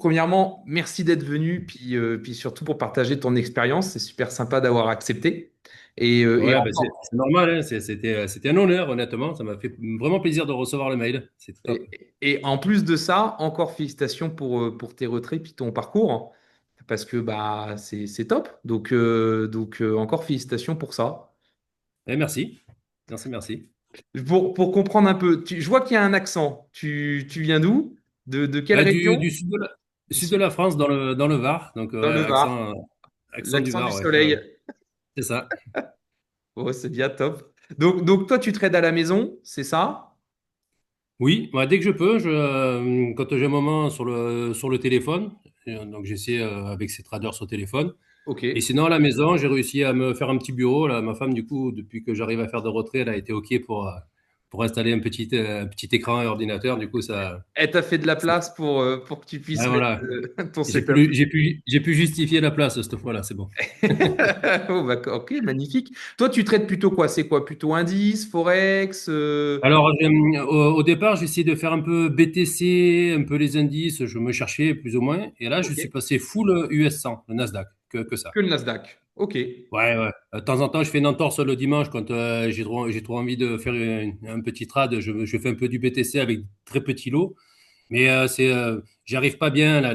Premièrement, merci d'être venu, puis surtout pour partager ton expérience. C'est super sympa d'avoir accepté. Et Ouais, ben encore, c'est normal, hein. C'était un honneur, honnêtement. Ça m'a fait vraiment plaisir de recevoir le mail. C'était top. et en plus de ça, encore félicitations pour tes retraits puis ton parcours, parce que bah c'est top. Donc, encore félicitations pour ça. Et merci. Merci, merci. Pour comprendre un peu, je vois qu'il y a un accent. Tu viens d'où? De quelle Ben, du région? sud de Ici, la France, dans le Var. Donc, dans le Var, accent du l'accent du Var, ouais. soleil. C'est ça. Oh, c'est bien top. Donc toi, tu trades à la maison, c'est ça? Oui, ouais, dès que je peux, quand j'ai un moment sur le téléphone, donc j'essaie avec ces traders sur téléphone. Ok. Et sinon, à la maison, j'ai réussi à me faire un petit bureau. Là, ma femme, du coup, depuis que j'arrive à faire de retrait, elle a été OK pour installer un petit écran et ordinateur. Du coup, Elle t'a fait de la place pour que tu puisses ouais, mettre voilà. ton J'ai setup. pu, j'ai pu, j'ai pu justifier la place cette fois-là, c'est bon. Oh, bah, ok, magnifique. Toi, tu traites plutôt quoi? C'est quoi? Plutôt indice, forex Alors, au départ, j'ai essayé de faire un peu BTC, un peu les indices, je me cherchais plus ou moins. Et là, je Ok. suis passé full US 100, le Nasdaq, que ça. Que le Nasdaq. Ok. Ouais, ouais. De temps en temps, je fais une entorse le dimanche quand j'ai trop envie de faire un petit trade. Je fais un peu du BTC avec très petits lots. Mais j'y arrive pas bien, là,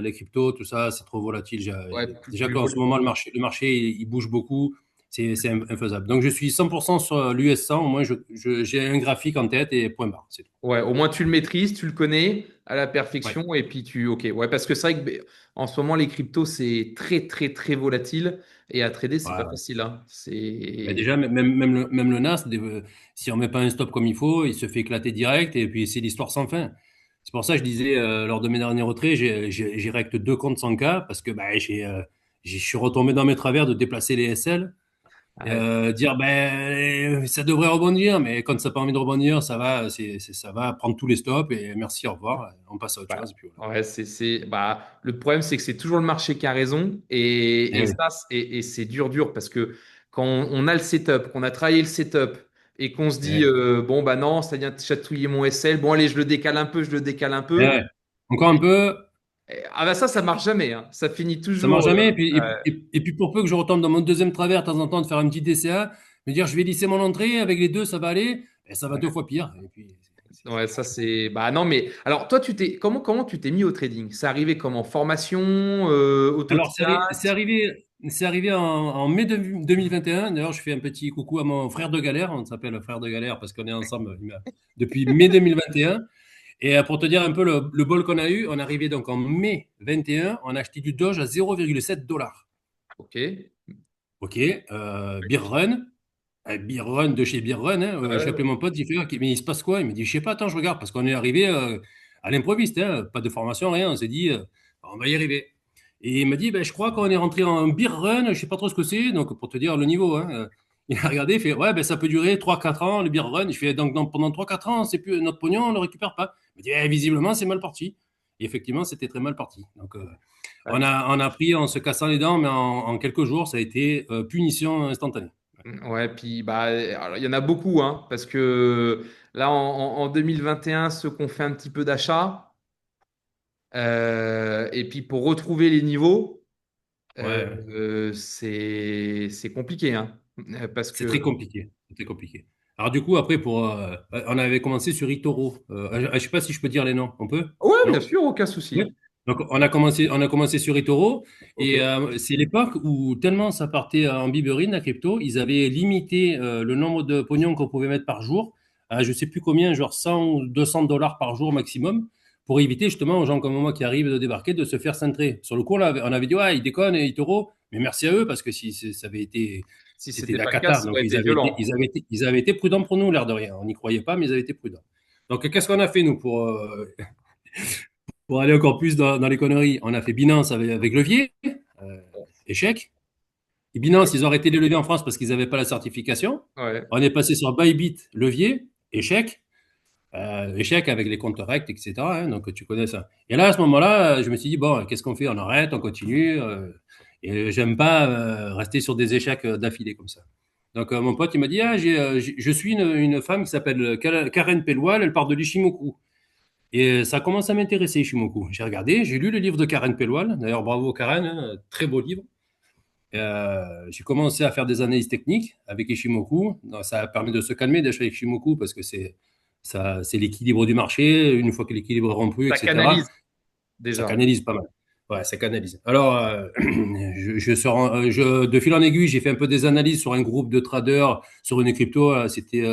les cryptos, tout ça, c'est trop volatile. Ouais, Déjà plus qu'en ce moment, le marché il bouge beaucoup, c'est infaisable. Donc, je suis 100% sur l'US 100. Au moins, j'ai un graphique en tête et point barre. C'est tout. Ouais, au moins tu le maîtrises, tu le connais à la Ouais. perfection et puis ok. Ouais, parce que c'est vrai que en ce moment les cryptos c'est très très très volatile et à trader c'est Ouais, pas ouais. facile, hein. Mais C'est déjà, même le NAS, si on met pas un stop comme il faut, il se fait éclater direct et puis c'est l'histoire sans fin. C'est pour ça que je disais, lors de mes derniers retraits, j'ai recte deux comptes 100K parce que bah, je suis retombé dans mes travers de déplacer les SL. ouais, Dire ben ça devrait rebondir, mais quand ça n'a pas envie de rebondir, ça va prendre tous les stops et merci, au revoir, on passe à autre chose. bah, Et puis voilà. ouais, bah le problème c'est que c'est toujours le marché qui a raison et Eh oui. ça et c'est dur parce que quand on a le setup, qu'on a travaillé le setup et qu'on se dit Eh, bon bah non, ça vient de chatouiller mon SL, bon allez je le décale un peu, je le décale un eh peu. ouais. Encore un peu, Ah bah ça marche jamais, hein. Ça finit ça marche toujours. jamais. Et puis pour peu que je retombe dans mon deuxième travers de temps en temps de faire un petit DCA, me dire je vais lisser mon entrée, avec les deux ça va aller, et ça va deux fois pire. Et puis, Ouais, ça c'est. Bah non, mais alors toi, comment tu t'es mis au trading? C'est arrivé comme en formation, Alors, autodidacte? c'est arrivé en mai 2021. D'ailleurs, je fais un petit coucou à mon frère de galère. On s'appelle frère de galère parce qu'on est ensemble depuis mai 2021. Et pour te dire un peu le bol qu'on a eu, on est arrivé donc en mai 21, on a acheté du Doge à 0,7 $. Ok. OK, Beer Run, Beer Run de chez Beer Run, hein. J'ai appelé Ouais. mon pote, j'ai fait, OK, mais il se passe quoi? Il me dit, je sais pas, attends, je regarde, parce qu'on est arrivé à l'improviste, hein, pas de formation, rien. On s'est dit, on va y arriver. Et il m'a dit, ben, je crois qu'on est rentré en Beer Run, je sais pas trop ce que c'est, donc pour te dire le niveau, hein. Il a regardé, il fait, ouais, ben, ça peut durer 3 4 ans, le Beer Run. Je fais, donc pendant 3 4 ans, c'est plus notre pognon, on ne le récupère pas. Il me dit, visiblement, c'est mal parti. Et effectivement, c'était très mal parti. Donc, on a pris en se cassant les dents, mais en quelques jours, ça a été punition instantanée. Ouais, puis bah, alors, il y en a beaucoup, hein, parce que là, en 2021, ceux qui ont fait un petit peu d'achat, et puis pour retrouver les niveaux, Ouais, ouais. c'est compliqué, hein, parce C'est très que. compliqué. C'est très compliqué. Alors du coup, après, on avait commencé sur eToro. Je sais pas si je peux dire les noms. On peut? Ouais, bien Non? sûr, aucun Oui. souci. Donc on a commencé sur eToro Ok. et c'est l'époque où tellement ça partait en biberine la crypto, ils avaient limité le nombre de pognon qu'on pouvait mettre par jour à je sais plus combien, genre 100 ou 200 dollars par jour maximum, pour éviter justement aux gens comme moi qui arrivent de débarquer de se faire cintrer. Sur le coup, on avait dit ouais, ils déconnent eToro, mais merci à eux parce que si ça avait été Si c'était de c'était la pas le cas, cata. ça Donc aurait ils été avaient été, violent. ils avaient été, ils avaient été prudents pour nous, l'air de rien. On n'y croyait pas, mais ils avaient été prudents. Donc qu'est-ce qu'on a fait nous pour aller encore plus dans les conneries? On a fait Binance avec levier, euh, échec. Et Binance, ils ont arrêté les leviers en France parce qu'ils n'avaient pas la certification. Ouais. On est passé sur Bybit, levier, échec. Échec avec les comptes rects, etc., hein, donc tu connais ça. Et là, à ce moment-là, je me suis dit, bon, qu'est-ce qu'on fait? On arrête, on continue. Et j'aime pas rester sur des échecs d'affilée comme ça. Donc mon pote, il m'a dit, je suis une femme qui s'appelle Karen Pelwal, elle part de l'Ishimoku. Et ça commence à m'intéresser, Ishimoku. J'ai regardé, j'ai lu le livre de Karen Pelwal. D'ailleurs, bravo Karen, hein, très beau livre. J'ai commencé à faire des analyses techniques avec Ishimoku. Donc, ça a permis de se calmer déjà avec Ishimoku parce que c'est l'équilibre du marché. Une fois que l'équilibre est rompu, Ça etc., canalise ça déjà. canalise pas mal. Ouais, ça canalise. Alors, de fil en aiguille, j'ai fait un peu des analyses sur un groupe de traders sur une crypto. C'était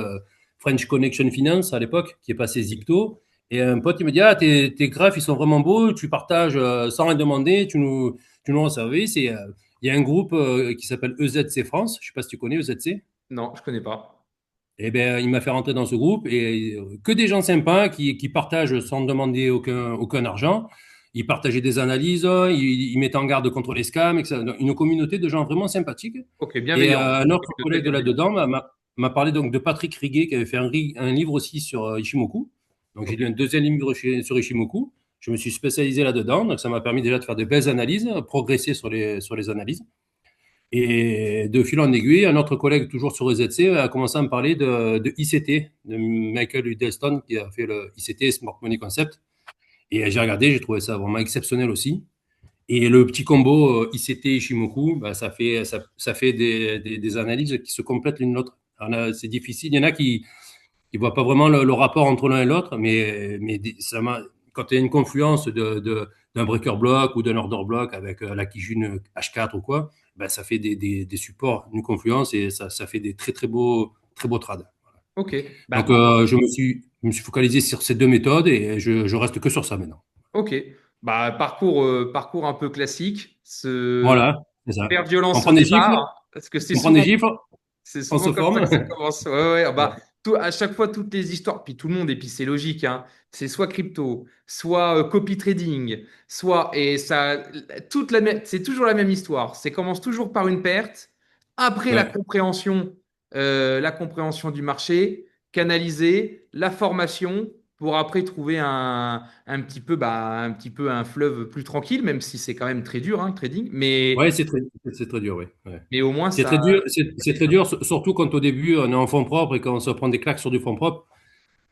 French Connection Finance à l'époque, qui est passé Zipto. Et un pote, il me dit, ah, tes graphes, ils sont vraiment beaux, tu partages sans rien demander, tu nous rends service. Il y a un groupe qui s'appelle EZC France. Je sais pas si tu connais EZC. Non, je connais pas. Eh bien, il m'a fait rentrer dans ce groupe et que des gens sympas qui partagent sans demander aucun argent. Ils partageaient des analyses, ils mettaient en garde contre les scams, etc. Donc, une communauté de gens vraiment sympathiques. Ok, Et bienveillant. un autre De très collègue bienveillant. là-dedans m'a parlé donc de Patrick Riguet qui avait fait un livre aussi sur Ishimoku. Donc, j'ai Ok. lu un deuxième livre sur Ishimoku. Je me suis spécialisé là-dedans. Donc, ça m'a permis déjà de faire de belles analyses, progresser sur les analyses. Et de fil en aiguille, un autre collègue, toujours sur EZC, a commencé à me parler de ICT, de Michael Hudelston, qui a fait le ICT, Smart Money Concept. Et j'ai regardé, j'ai trouvé ça vraiment exceptionnel aussi. Et le petit combo ICT Ishimoku, bah, ça fait des analyses qui se complètent l'une l'autre. C'est difficile. Il y en a qui ne voient pas vraiment le rapport entre l'un et l'autre, mais quand il y a une confluence d'un breaker block ou d'un order block avec la Kijun H4 ou quoi, ben, ça fait des supports, une confluence et ça fait des très beaux trades. Ok. Donc, Bah, je me suis focalisé sur ces deux méthodes et je reste que sur ça maintenant. ok. Bah, parcours un peu classique. Voilà, c'est ça. Faire On violence au prend des gifles, départ, parce que on prend des gifles, c'est on souvent se comme ça forme. que ça commence. Ouais, ouais, ah bah, Ouais, à chaque fois, toutes les histoires, puis tout le monde, et puis c'est logique, hein, c'est soit crypto, soit copy trading, et ça, c'est toujours la même histoire. Ça commence toujours par une perte, après ouais. la compréhension du marché, canaliser, la formation, pour après trouver un petit peu un fleuve plus tranquille, même si c'est quand même très dur, hein, le trading, Ouais, c'est très dur, oui. Ouais. mais au moins C'est très dur, ça c'est fait très simple. dur, surtout quand au début on est en fonds propres et quand on se prend des claques sur du fonds propre.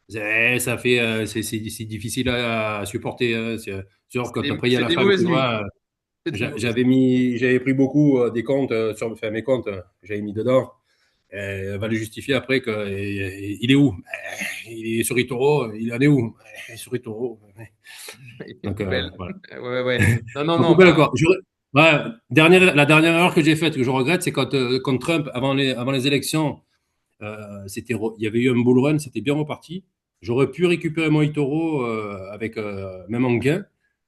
C'est difficile à supporter, hein. C'est sûr, quand après il y a C'est la des fac, tu mauvaises nuits. vois, C'est des mauvaises j'avais pris beaucoup des comptes enfin mes comptes, j'avais mis dedans. Va le justifier après il est où? Il est sur eToro, il en est où? Sur eToro. Ouais. nuits. Et Donc poubelle. voilà. Ouais, ouais. Non, non, La non. poubelle Bah, encore. Ouais, la dernière erreur que j'ai faite, que je regrette, c'est quand Trump, avant les élections, il y avait eu un bull run, c'était bien reparti. J'aurais pu récupérer mon eToro avec même en gain.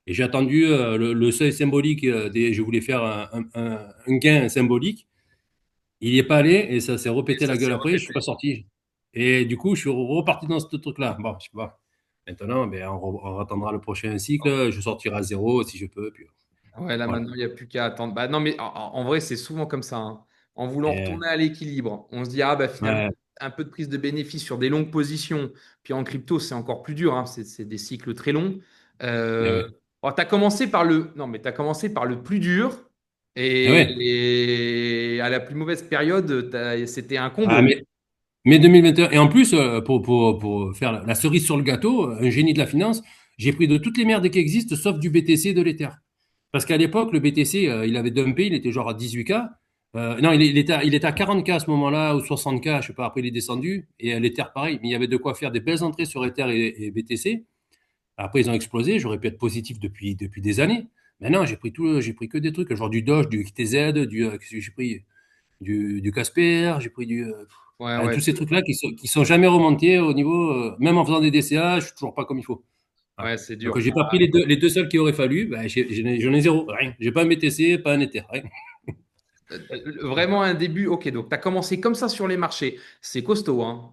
Et j'ai attendu le seuil symbolique. Je voulais faire un gain symbolique. Il n'y est pas allé et ça s'est et repété ça la gueule s'est après. Je ne suis répété. pas sorti. Et du coup, je suis reparti dans ce truc-là. Bon, je sais pas. Maintenant, ben, on attendra le prochain cycle. Je sortirai à zéro si je peux. Puis, Ouais, là voilà. maintenant, il n'y a plus qu'à attendre. Bah, non, mais en vrai, c'est souvent comme ça, hein. En voulant Et, retourner à l'équilibre, on se dit, ah bah finalement, ouais, un peu de prise de bénéfice sur des longues positions. Puis en crypto, c'est encore plus dur, hein. C'est des cycles très longs. ouais. T'as commencé par non, mais tu commencé par le plus dur. Et ouais. Et à la plus mauvaise période, c'était un Ah, combo. mais 2021. Et en plus, pour faire la cerise sur le gâteau, un génie de la finance, j'ai pris de toutes les merdes qui existent sauf du BTC et de l'Ether. Parce qu'à l'époque, le BTC, il avait dumpé, il était genre à 18K. Non, il était à 40K à ce moment-là, ou 60K, je sais pas, après il est descendu. Et l'Ether, pareil, mais il y avait de quoi faire des belles entrées sur Ether et BTC. Après, ils ont explosé, j'aurais pu être positif depuis des années. Maintenant, j'ai pris que des trucs, genre du Doge, du XTZ, qu'est-ce que j'ai pris du Casper, j'ai pris Ouais, ouais, tous ces trucs-là qui sont jamais remontés au niveau, même en faisant des DCA, je suis toujours pas comme il faut. Voilà. ouais, c'est Donc, dur. j'ai pas pris les deux seuls qu'il aurait fallu, ben, j'en ai zéro, rien. J'ai pas un BTC, pas un Ether, rien. Vraiment un début, ok, donc tu as commencé comme ça sur les marchés, c'est costaud, hein.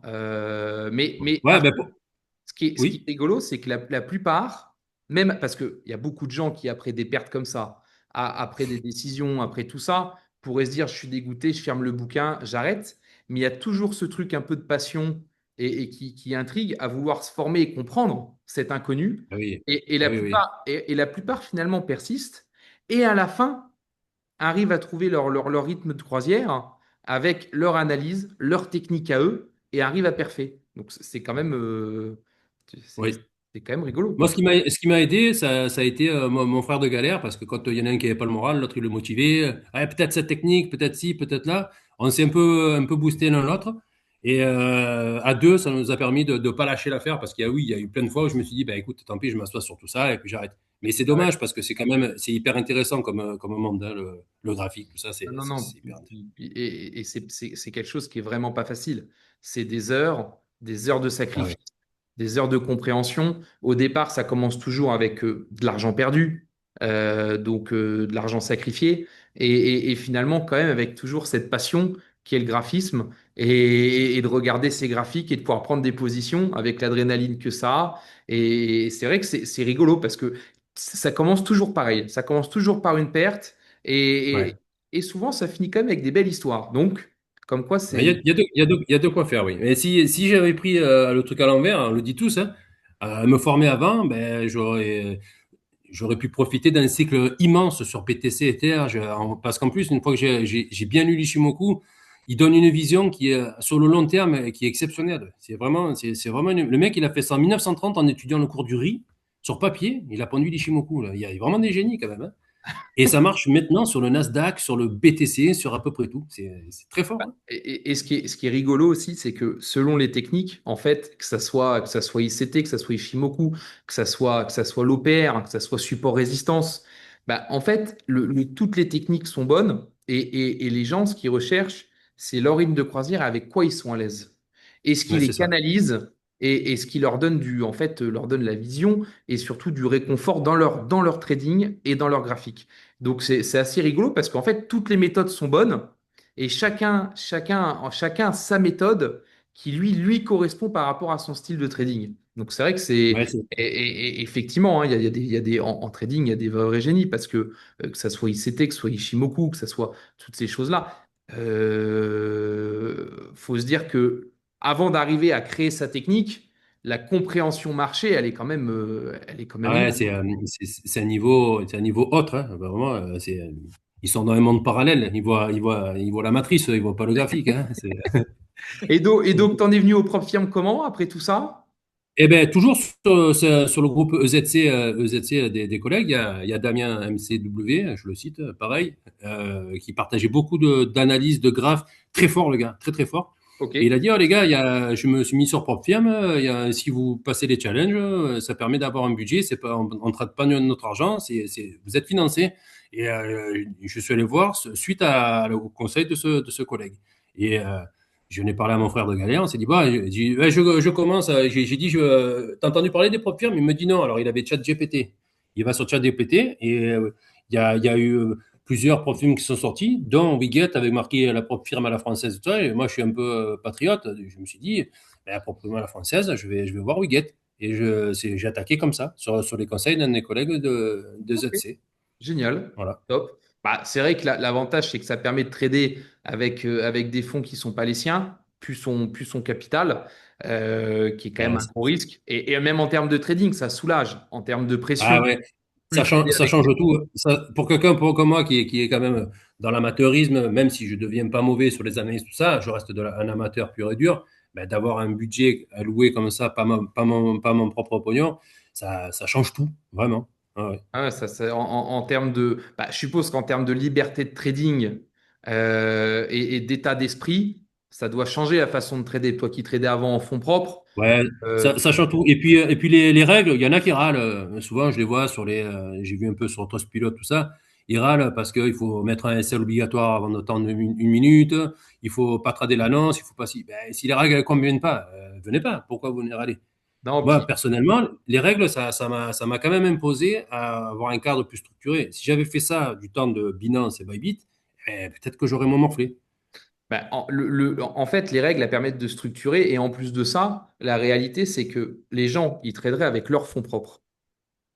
Mais Ouais, par ben, contre, ce qui est oui, rigolo, c'est que la plupart, même parce qu'il y a beaucoup de gens qui, après des pertes comme ça, après des décisions, après tout ça, pourraient se dire, je suis dégoûté, je ferme le bouquin, j'arrête. Mais il y a toujours ce truc un peu de passion et qui intrigue à vouloir se former et comprendre cet inconnu. ah oui, Et ah la oui, oui. plupart, et la plupart finalement persistent. Et à la fin, arrivent à trouver leur rythme de croisière avec leur analyse, leur technique à eux, et arrivent à perfer. Donc c'est quand même, c'est Oui. C'est quand même rigolo. Moi, ce qui m'a aidé, ça a été mon frère de galère, parce que quand il y en a un qui n'avait pas le moral, l'autre il le motivait. Ah, peut-être cette technique, peut-être ci, peut-être là. On s'est un peu boosté l'un l'autre. Et à deux, ça nous a permis de ne pas lâcher l'affaire, parce qu'il y a, oui, il y a eu plein de fois où je me suis dit, bah, écoute, tant pis, je m'assois sur tout ça et puis j'arrête. Mais c'est Ouais. dommage, parce que c'est quand même, c'est hyper intéressant comme monde, hein, le graphique, tout ça, c'est Non, non, c'est- non. c'est hyper intéressant. Et c'est quelque chose qui est vraiment pas facile. C'est des heures de Ah ouais. sacrifice, des heures de compréhension. Au départ, ça commence toujours avec de l'argent perdu, de l'argent sacrifié, et finalement, quand même, avec toujours cette passion qui est le graphisme, et de regarder ces graphiques et de pouvoir prendre des positions avec l'adrénaline que ça a. Et c'est vrai que c'est rigolo parce que ça commence toujours pareil. Ça commence toujours par une perte. Et, Ouais. et souvent, ça finit quand même avec des belles histoires. Donc, comme quoi, Ben, Il y a, il y a de quoi faire, oui. Et si j'avais pris le truc à l'envers, on le dit tous, hein, me former avant, ben, j'aurais pu profiter d'un cycle immense sur BTC Ether. Parce qu'en plus, une fois que j'ai bien lu l'Ishimoku, il donne une vision qui est, sur le long terme, qui est exceptionnelle. C'est vraiment le mec, il a fait ça en 1930 en étudiant le cours du riz sur papier. Il a pondu l'Ishimoku, là. Il y a vraiment des génies quand même, hein. Et ça marche maintenant sur le Nasdaq, sur le BTC, sur à peu près tout. C'est très fort, hein. et ce qui est rigolo aussi, c'est que selon les techniques, en fait, que ça soit ICT, que ça soit Ishimoku, que ça soit l'OPR, que ça soit support résistance, bah, en fait, toutes les techniques sont bonnes et les gens, ce qu'ils recherchent, c'est leur ligne de croisière avec quoi ils sont à l'aise. Et ce qui Ouais, les c'est ça. canalise et ce qui leur donne en fait, leur donne la vision et surtout du réconfort dans leur trading et dans leur graphique. Donc c'est assez rigolo parce qu'en fait, toutes les méthodes sont bonnes. Et chacun a sa méthode qui lui correspond par rapport à son style de trading. Donc c'est vrai que Ouais, c'est et effectivement, hein, il y a en trading, il y a des vrais génies parce que ça soit ICT, que ce soit Ishimoku, que ça soit toutes ces choses-là, faut se dire que avant d'arriver à créer sa technique, la compréhension marché, elle est quand même Ah ouais, énorme. c'est un niveau autre, hein. Vraiment, ils sont dans un monde parallèle. Ils voient la matrice, ils voient pas le graphique, hein. Et donc, t'en es venu aux propres firmes comment après tout ça? Eh ben, toujours sur le groupe EZC, des collègues, il y a Damien MCW, je le cite, pareil, qui partageait beaucoup d'analyses, de graphes, très fort, le gars, très très fort. Ok. Et il a dit, oh les gars, je me suis mis sur propre firme, si vous passez les challenges, ça permet d'avoir un budget, c'est pas, on ne traite pas notre argent, vous êtes financé. Et je suis allé voir suite au conseil de ce collègue. Et je n'ai parlé à mon frère de galère, on s'est dit, bah, je commence, j'ai dit, t'as entendu parler des propres firmes? Il me dit non. Alors il avait ChatGPT. Il va sur ChatGPT et il y a eu plusieurs propres firmes qui sont sortis, dont Wiget avec marqué la propre firme à la française. Tout ça. Et moi, je suis un peu patriote. Je me suis dit, ben, la propre firme à la française, je vais voir Wiget. Et j'ai attaqué comme ça, sur les conseils d'un de mes collègues de Ok. ZC. Génial, Voilà. top. Bah, c'est vrai que l'avantage, c'est que ça permet de trader avec des fonds qui ne sont pas les siens, plus son capital, qui est quand même Ben, un gros risque. Et même en termes de trading, ça soulage. En termes de pression, Ah ouais, plus ça change, trader ça avec change ses tout, fonds. hein. Pour quelqu'un comme moi qui est quand même dans l'amateurisme, même si je ne deviens pas mauvais sur les analyses, tout ça, je reste un amateur pur et dur, ben, d'avoir un budget alloué comme ça, pas mon propre pognon, ça change tout, vraiment. Ah ouais. Ah ouais, en termes de, bah, je suppose qu'en termes de liberté de trading et d'état d'esprit, ça doit changer la façon de trader. Toi qui tradais avant en fonds propres, Ouais, euh, ça change tout. Et puis les règles, il y en a qui râlent. Souvent, je les vois j'ai vu un peu sur Trustpilot, tout ça. Ils râlent parce qu'il faut mettre un SL obligatoire avant de tendre une minute. Il faut pas trader l'annonce. Il faut pas si. Ben, si les règles ne conviennent pas, venez pas. Pourquoi vous venez râler? non, Moi, personnellement, les règles, ça m'a quand même imposé à avoir un cadre plus structuré. Si j'avais fait ça du temps de Binance et Bybit, peut-être que j'aurais moins morflé. bah, en fait, les règles elles permettent de structurer et en plus de ça, la réalité, c'est que les gens, ils traderaient avec leurs fonds propres.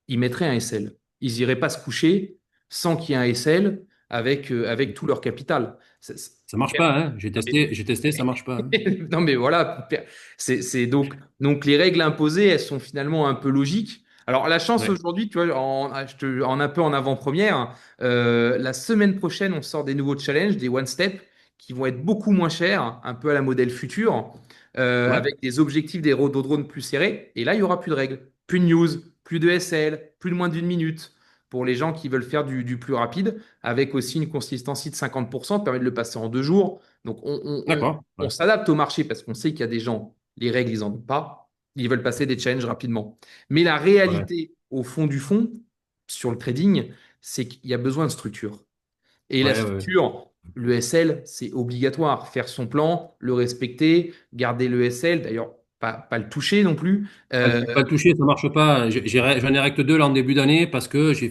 Ils mettraient un SL. Ils n'iraient pas se coucher sans qu'il y ait un SL avec tout leur capital. Ça marche pas, hein. J'ai testé, ça marche pas, hein. Non, mais voilà, donc les règles imposées, elles sont finalement un peu logiques. Alors, la chance Ouais. aujourd'hui, tu vois, en un peu en avant-première, la semaine prochaine, on sort des nouveaux challenges, des one step, qui vont être beaucoup moins chers, un peu à la modèle futur, Ouais. avec des objectifs des rhododrones plus serrés. Et là, il n'y aura plus de règles. plus de news, plus de SL, plus de moins d'une minute. Pour les gens qui veulent faire du plus rapide, avec aussi une consistency de 50%, permet de le passer en 2 jours. Donc, D'accord. on Ouais. s'adapte au marché parce qu'on sait qu'il y a des gens, les règles, ils n'en ont pas. Ils veulent passer des challenges rapidement. Mais la Ouais. réalité, au fond du fond, sur le trading, c'est qu'il y a besoin de structure. Et la Ouais, ouais. structure, le SL, c'est obligatoire. Faire son plan, le respecter, garder le SL, d'ailleurs, pas le toucher non plus. Pas le toucher, ça marche pas. J'en ai recté deux là en début d'année parce que je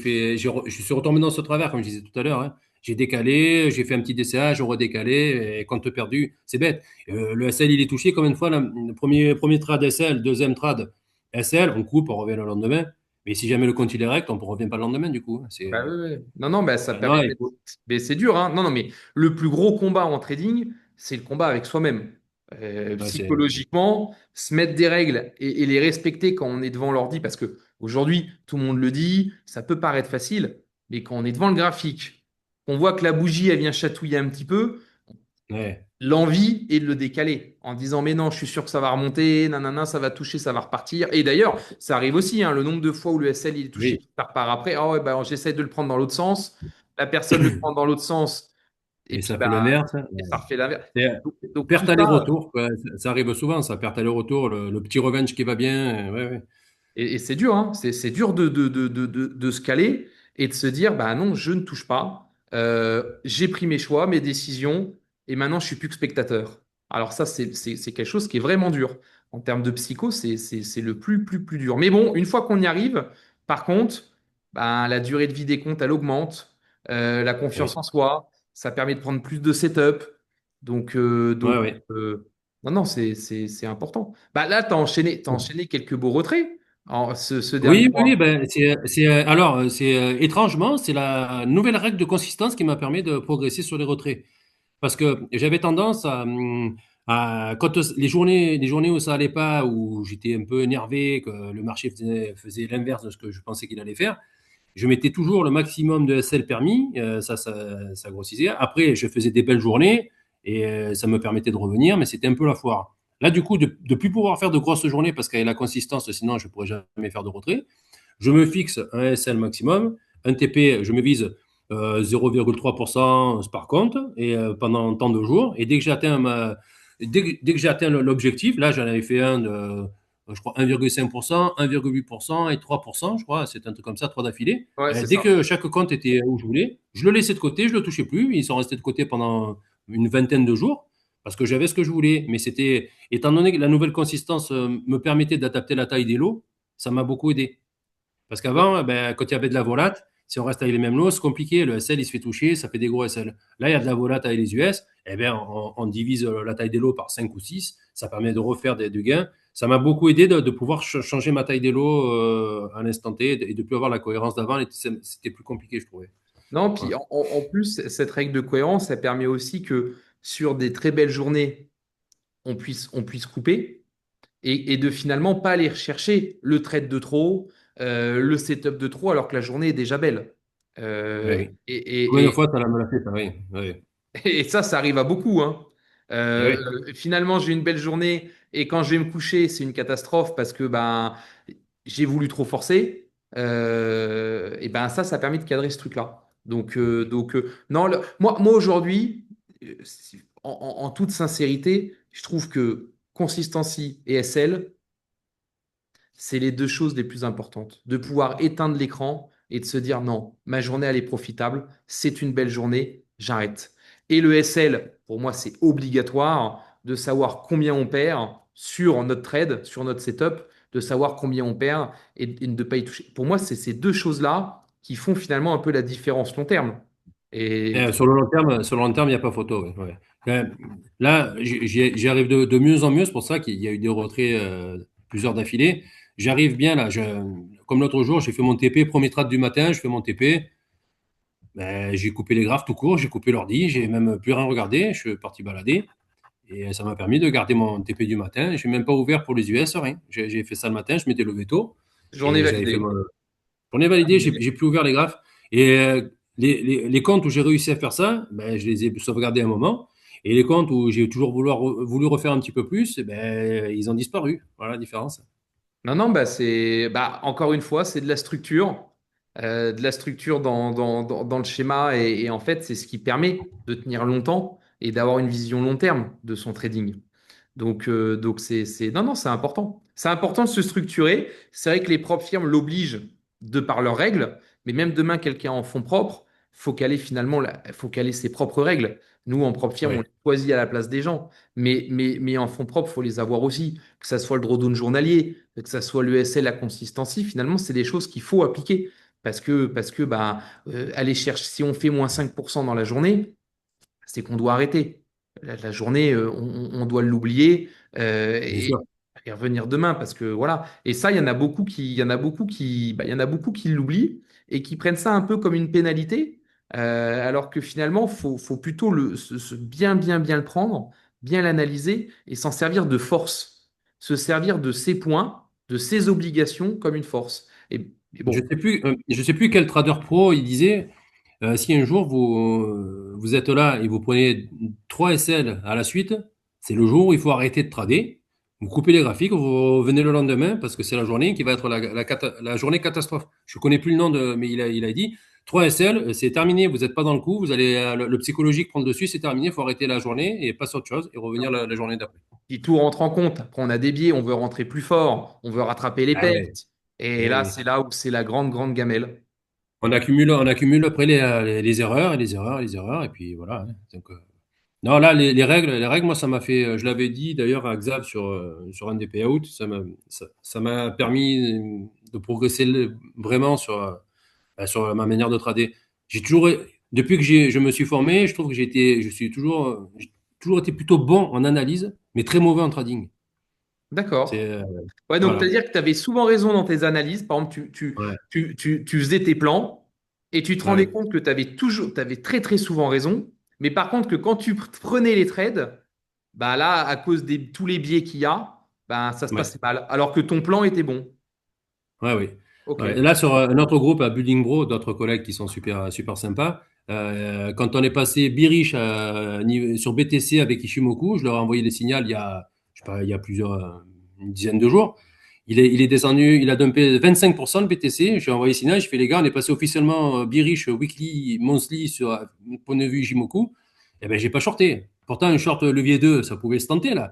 suis retombé dans ce travers, comme je disais tout à l'heure, hein. J'ai décalé, j'ai fait un petit DCA, je redécalé, et compte perdu, c'est bête. Le SL, il est touché combien de fois là, le premier trade SL, deuxième trade SL, on coupe, on revient le lendemain. Mais si jamais le compte il est rect, on ne revient pas le lendemain du coup, hein. Bah oui, oui. Non, non, bah, ça Non, permet il faut. Mais c'est dur, hein. Non, non, mais le plus gros combat en trading, c'est le combat avec soi-même. Ouais, Psychologiquement, se mettre des règles et les respecter quand on est devant l'ordi, parce que aujourd'hui, tout le monde le dit, ça peut paraître facile, mais quand on est devant le graphique, on voit que la bougie, elle vient chatouiller un petit peu, ouais, l'envie est de le décaler en disant mais non, je suis sûr que ça va remonter, nanana, ça va toucher, ça va repartir. Et d'ailleurs, ça arrive aussi, hein, le nombre de fois où le SL il est touché, oui. qui repart après, ah ouais, bah, j'essaie de le prendre dans l'autre sens, la personne le prend dans l'autre sens, et Et puis ça fait bah, l'inverse, hein. et ça refait l'inverse. C'est Donc, tout perte ça, aller-retour, quoi. Ça arrive souvent, ça, perte aller-retour, le petit revenge qui va bien. Ouais, ouais. et c'est dur, hein, c'est dur de se caler et de se dire bah non, je ne touche pas. J'ai pris mes choix, mes décisions, et maintenant je suis plus que spectateur. Alors ça, c'est quelque chose qui est vraiment dur. En termes de psycho, c'est le plus dur. Mais bon, une fois qu'on y arrive, par contre, bah, la durée de vie des comptes, elle augmente. La confiance Oui. en soi, ça permet de prendre plus de setup. Ouais, Donc ouais. non, non, c'est important. Bah, là, t'as enchaîné quelques beaux retraits ce dernier Oui, oui, mois. ben, étrangement, c'est la nouvelle règle de consistance qui m'a permis de progresser sur les retraits. Parce que j'avais tendance quand les journées où ça allait pas, où j'étais un peu énervé, que le marché faisait l'inverse de ce que je pensais qu'il allait faire, je mettais toujours le maximum de SL permis, ça grossissait. Après, je faisais des belles journées et ça me permettait de revenir, mais c'était un peu la foire. Là, du coup, de ne plus pouvoir faire de grosses journées parce qu'avec la consistance, sinon, je ne pourrais jamais faire de retrait. Je me fixe un SL maximum, un TP, je me vise 0,3% par compte et pendant tant de jours. Et dès que j'ai atteint l'objectif, là, j'en avais fait un de, je crois, 1,5%, 1,8% et 3%, je crois, c'est un truc comme ça, trois d'affilée. Ouais, c'est Dès ça. que chaque compte était où je voulais, je le laissais de côté, je ne le touchais plus. Ils sont restés de côté pendant une vingtaine de jours parce que j'avais ce que je voulais. Mais c'était, étant donné que la nouvelle consistance me permettait d'adapter la taille des lots, ça m'a beaucoup aidé. Parce qu'avant, ben, quand il y avait de la volate, si on reste avec les mêmes lots, c'est compliqué. Le SL, il se fait toucher, ça fait des gros SL. Là, il y a de la volate avec les US, eh bien, on divise la taille des lots par 5 ou 6. Ça permet de refaire du gain. Ça m'a beaucoup aidé de pouvoir changer ma taille des lots à l'instant T et de ne plus avoir la cohérence d'avant. C'était plus compliqué, je trouvais. Non, puis Voilà. en plus, cette règle de cohérence, ça permet aussi que sur des très belles journées, on puisse couper et de finalement pas aller rechercher le trade de trop, le setup de trop, alors que la journée est déjà belle. Oui, Euh, oui. et, Combien et, de et, fois ça me l'a fait, ça? Oui, oui. et ça arrive à beaucoup, hein. Eh Euh, oui. Finalement, j'ai une belle journée et quand je vais me coucher, c'est une catastrophe parce que ben, j'ai voulu trop forcer. Et ben ça permet de cadrer ce truc-là. Non, moi aujourd'hui, en toute sincérité, je trouve que consistency et SL, c'est les deux choses les plus importantes. De pouvoir éteindre l'écran et de se dire non, ma journée, elle est profitable, c'est une belle journée, j'arrête. Et le SL, pour moi, c'est obligatoire de savoir combien on perd sur notre trade, sur notre setup, de savoir combien on perd et de ne pas y toucher. Pour moi, c'est ces deux choses-là qui font finalement un peu la différence long terme. Et Sur le long terme, il n'y a pas photo. Ouais, ouais. Là, j'y arrive de mieux en mieux. C'est pour ça qu'il y a eu des retraits plusieurs d'affilée. J'arrive bien là. Comme l'autre jour, j'ai fait mon TP, premier trade du matin, je fais mon TP. Ben, j'ai coupé les graphes tout court, j'ai coupé l'ordi, j'ai même plus rien regardé. Je suis parti balader. Et ça m'a permis de garder mon TP du matin. Je n'ai même pas ouvert pour les US, rien. J'ai fait ça le matin, je m'étais levé tôt. journée Et j'avais fait mon, validée. J'en ai validé, j'ai plus ouvert les graphes. Et les comptes où j'ai réussi à faire ça, ben, je les ai sauvegardés un moment. Et les comptes où j'ai toujours voulu refaire un petit peu plus, eh ben, ils ont disparu. Voilà la différence. Non, non, bah c'est encore une fois, c'est de la structure dans le schéma et en fait, c'est ce qui permet de tenir longtemps et d'avoir une vision long terme de son trading. Donc non, non, c'est important. C'est important de se structurer. C'est vrai que les propres firmes l'obligent de par leurs règles, mais même demain, quelqu'un en fonds propres, faut caler ses propres règles. Nous, en propre firme, on Oui, les choisit à la place des gens, mais en fonds propres, faut les avoir aussi. Que ça soit le drawdown journalier, que ça soit l'ESL, la consistency, finalement, c'est des choses qu'il faut appliquer. Parce que aller chercher, si on fait moins 5% dans la journée, c'est qu'on doit arrêter. La journée, on doit l'oublier bien et, sûr. et revenir demain parce que voilà. Et ça, il y en a beaucoup qui l'oublient et qui prennent ça un peu comme une pénalité, alors que finalement, faut plutôt bien le prendre, bien l'analyser et s'en servir de force, se servir de ses points, de ses obligations comme une force. Et bon, Je sais plus quel trader pro il disait, si un jour vous êtes là et vous prenez 3 SL à la suite, c'est le jour où il faut arrêter de trader. Vous coupez les graphiques, vous revenez le lendemain parce que c'est la journée qui va être la journée catastrophe. Je connais plus le nom mais il a dit 3 SL, c'est terminé, vous n'êtes pas dans le coup, vous allez le psychologique prendre dessus, c'est terminé, il faut arrêter la journée et passer à autre chose et revenir la journée d'après. puis tout rentre en compte. Après, on a des biais, on veut rentrer plus fort, on veut rattraper les Ah ouais. pertes. Et Eh là, oui. c'est là où c'est la grande, grande gamelle. On accumule après les erreurs et les erreurs et les erreurs, et puis voilà, hein. Donc, non, là, les règles, moi, ça m'a fait, je l'avais dit d'ailleurs à Xav sur un des payouts, ça m'a permis de progresser vraiment sur ma manière de trader. J'ai toujours, depuis que je me suis formé, je trouve que j'ai toujours été plutôt bon en analyse, mais très mauvais en trading. C'est, D'accord. Ouais, donc, voilà. c'est-à-dire que tu avais souvent raison dans tes analyses. Par exemple, Ouais, tu faisais tes plans et tu te rendais ouais, compte que tu avais très, très souvent raison. Mais par contre, que quand tu prenais les trades, bah là, à cause de tous les biais qu'il y a, bah, ça se ouais. passait mal. Alors que ton plan était bon. Ouais, oui. Ok. Ouais. Là, sur un autre groupe, à Building Bro, d'autres collègues qui sont super sympas, quand on est passé Birish sur BTC avec Ishimoku, je leur ai envoyé les signaux je sais pas, il y a une dizaine de jours. Il est descendu, il a dumpé 25% le BTC. Je lui ai envoyé le signal, je fais les gars, on est passé officiellement Birish weekly, monthly sur point de vue Ishimoku. Eh ben, j'ai pas shorté. Pourtant, un short levier 2, ça pouvait se tenter là,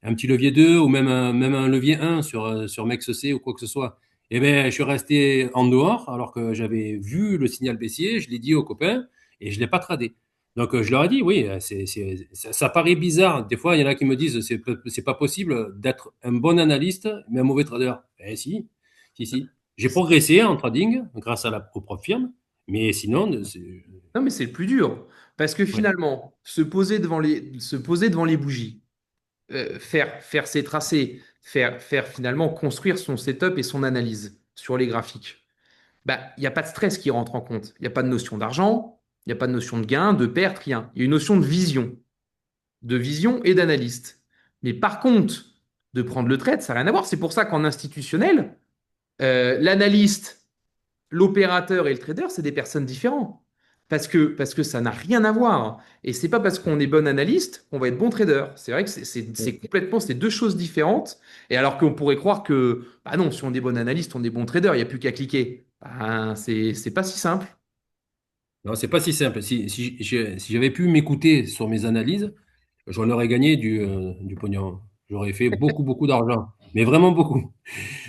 un petit levier 2 ou même un levier 1 sur MEXC ou quoi que ce soit. Eh bien, je suis resté en dehors alors que j'avais vu le signal baissier, je l'ai dit aux copains et je ne l'ai pas tradé. Donc, je leur ai dit, oui, ça paraît bizarre. Des fois, il y en a qui me disent, c'est pas possible d'être un bon analyste, mais un mauvais trader. Eh si, si. J'ai progressé en trading grâce à aux propres firmes, mais sinon, Non, mais c'est le plus dur. Parce que ouais, finalement, se poser devant les bougies, faire ses tracés, faire finalement construire son setup et son analyse sur les graphiques, bah, il n'y a pas de stress qui rentre en compte. Il n'y a pas de notion d'argent, il n'y a pas de notion de gain, de perte, rien. Il y a une notion de vision et d'analyste. Mais par contre, de prendre le trade, ça n'a rien à voir. C'est pour ça qu'en institutionnel, l'analyste, l'opérateur et le trader, c'est des personnes différentes. Parce que ça n'a rien à voir. Et c'est pas parce qu'on est bon analyste qu'on va être bon trader. C'est vrai que c'est complètement, c'est deux choses différentes. Et alors qu'on pourrait croire que, bah non, si on est bon analyste, on est bon trader, il n'y a plus qu'à cliquer. Ben, c'est pas si simple. non, c'est pas si simple. Si j'avais pu m'écouter sur mes analyses, j'en aurais gagné du pognon. J'aurais fait beaucoup d'argent. Mais vraiment beaucoup.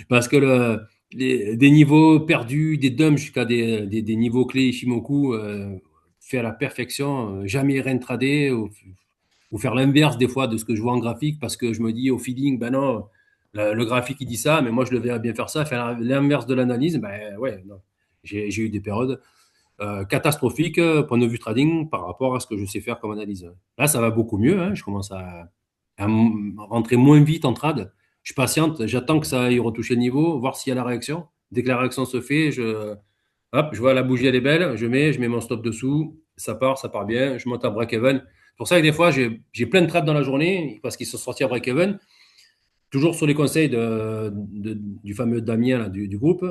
Parce que des niveaux perdus, des dumps jusqu'à des niveaux clés Ishimoku, fait à la perfection, jamais rien tradé, ou faire l'inverse des fois de ce que je vois en graphique, parce que je me dis au feeling, ben non, le graphique il dit ça, mais moi je devais bien faire ça, faire l'inverse de l'analyse, ben ouais, non. J'ai eu des périodes catastrophique point de vue trading par rapport à ce que je sais faire comme analyse. Là, ça va beaucoup mieux, hein. Je commence à rentrer moins vite en trad. Je patiente, j'attends que ça aille retoucher le niveau, voir s'il y a la réaction. Dès que la réaction se fait, hop, je vois la bougie, elle est belle, je mets mon stop dessous, ça part bien, je monte à break-even. C'est pour ça que des fois, j'ai plein de trades dans la journée parce qu'ils sont sortis à break-even. Toujours sur les conseils du fameux Damien là, du groupe,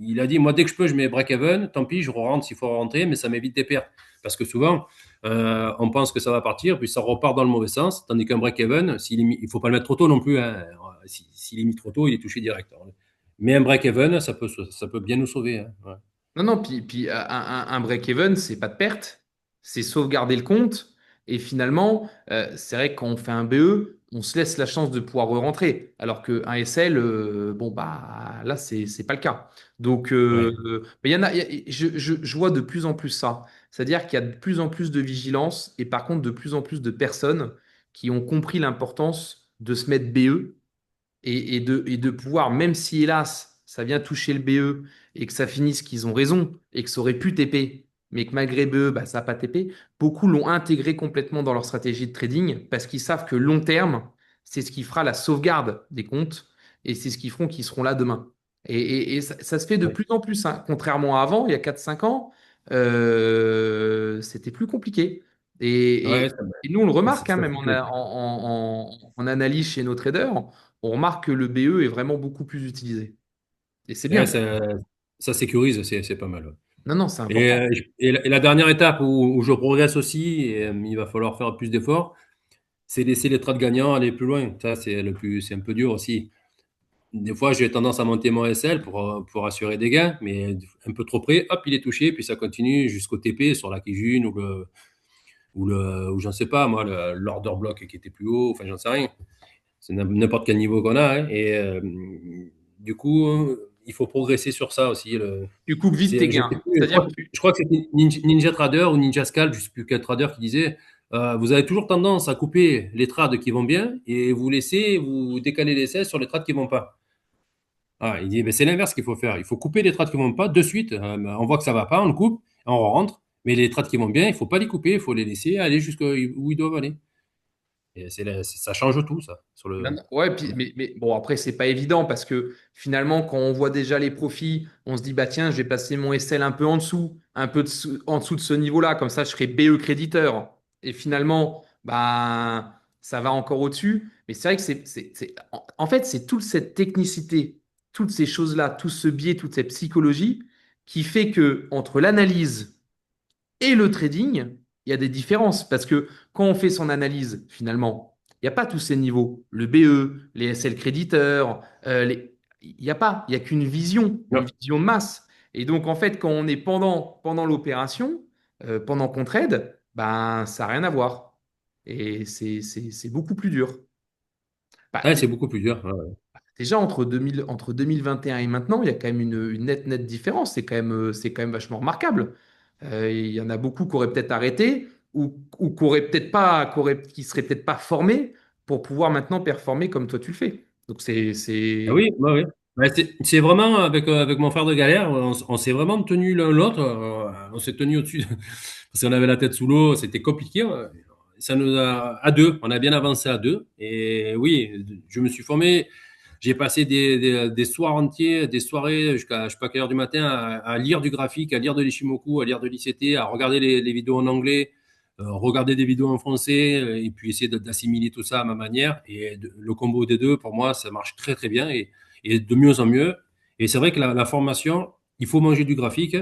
il a dit, moi, dès que je peux, je mets break-even, tant pis, je rentre s'il faut rentrer, mais ça m'évite des pertes. Parce que souvent, on pense que ça va partir, puis ça repart dans le mauvais sens, tandis qu'un break-even, il ne faut pas le mettre trop tôt non plus, hein. s'il est mis trop tôt, il est touché direct. Mais un break-even, ça peut bien nous sauver, hein. Ouais. Non, non, puis un break-even, c'est pas de perte, c'est sauvegarder le compte. Et finalement, c'est vrai que quand on fait un BE, on se laisse la chance de pouvoir re-rentrer. Alors qu'un SL, bon, bah là, c'est pas le cas. Donc, Ouais. mais il y en a, je vois de plus en plus ça. C'est-à-dire qu'il y a de plus en plus de vigilance et par contre, de plus en plus de personnes qui ont compris l'importance de se mettre BE et de pouvoir, même si hélas, ça vient toucher le BE et que ça finisse qu'ils ont raison et que ça aurait pu TP, mais que malgré BE, bah, ça n'a pas TP, beaucoup l'ont intégré complètement dans leur stratégie de trading parce qu'ils savent que long terme, c'est ce qui fera la sauvegarde des comptes et c'est ce qui feront qu'ils seront là demain. Et ça se fait de Ouais. plus en plus, hein. Contrairement à avant, il y a 4 5 ans, c'était plus compliqué. Et, Ouais, et- et nous, on le remarque, hein, ça même fait que. en analyse chez nos traders, on remarque que le BE est vraiment beaucoup plus utilisé. Et c'est Ouais, bien. ça sécurise, c'est pas mal. Ouais. Non, non, c'est Et, important. la dernière étape où je progresse aussi, et il va falloir faire plus d'efforts, c'est laisser les trades gagnants aller plus loin. Ça, c'est un peu dur aussi. Des fois, j'ai tendance à monter mon SL pour assurer des gains, mais un peu trop près, hop, il est touché, puis ça continue jusqu'au TP sur la Kijun ou j'en sais pas, moi, l'order block qui était plus haut, enfin, j'en sais rien. C'est n'importe quel niveau qu'on a, hein. Et du coup, il faut progresser sur ça aussi. Tu coupes vite tes Je sais gains. plus, C'est-à-dire que tu... je crois que c'était Ninja Trader ou Ninja Scalp, je ne sais plus quel trader qui disait vous avez toujours tendance à couper les trades qui vont bien et vous décaler les 16 sur les trades qui vont pas. Ah, il dit ben, c'est l'inverse qu'il faut faire. Il faut couper les trades qui vont pas de suite. On voit que ça va pas, on le coupe, on rentre. Mais les trades qui vont bien, il faut pas les couper, il faut les laisser aller jusqu'où ils doivent aller. Et ça change tout, ça. Non, non. Ouais, mais bon, après, c'est pas évident parce que finalement, quand on voit déjà les profits, on se dit, bah tiens, je vais passer mon SL un peu en dessous, un peu en dessous de ce niveau-là, comme ça, je serai BE créditeur. Et finalement, bah, ça va encore au-dessus. Mais c'est vrai que en fait, c'est toute cette technicité, toutes ces choses-là, tout ce biais, toute cette psychologie qui fait que entre l'analyse et le trading, il y a des différences. Parce que quand on fait son analyse, finalement, il n'y a pas tous ces niveaux. Le BE, les SL créditeurs, il n'y a pas. Il n'y a qu'une vision, une Ouais, vision de masse. Et donc, en fait, quand on est pendant l'opération, pendant qu'on trade, ben, ça n'a rien à voir. Et c'est beaucoup plus dur. Bah, ouais, c'est beaucoup plus dur. Ouais, ouais. déjà, entre 2021 et maintenant, il y a quand même une nette différence. C'est quand même vachement remarquable. Il y en a beaucoup qui auraient peut-être arrêté ou qui auraient peut-être pas, qui seraient peut-être pas formés pour pouvoir maintenant performer comme toi tu le fais. Donc Ah oui, bah oui. Ouais, c'est vraiment avec mon frère de galère, on s'est vraiment tenu l'un l'autre. On s'est tenu au-dessus parce qu'on avait la tête sous l'eau, c'était compliqué. Ça nous a à deux, on a bien avancé à deux. Et oui, je me suis formé. J'ai passé des soirs entiers, des soirées jusqu'à je sais pas quelle heure du matin à lire du graphique, à lire de l'Ishimoku, à lire de l'ICT, à regarder les vidéos en anglais, regarder des vidéos en français, et puis essayer d'assimiler tout ça à ma manière. Et le combo des deux, pour moi, ça marche très très bien et de mieux en mieux. Et c'est vrai que la formation, il faut manger du graphique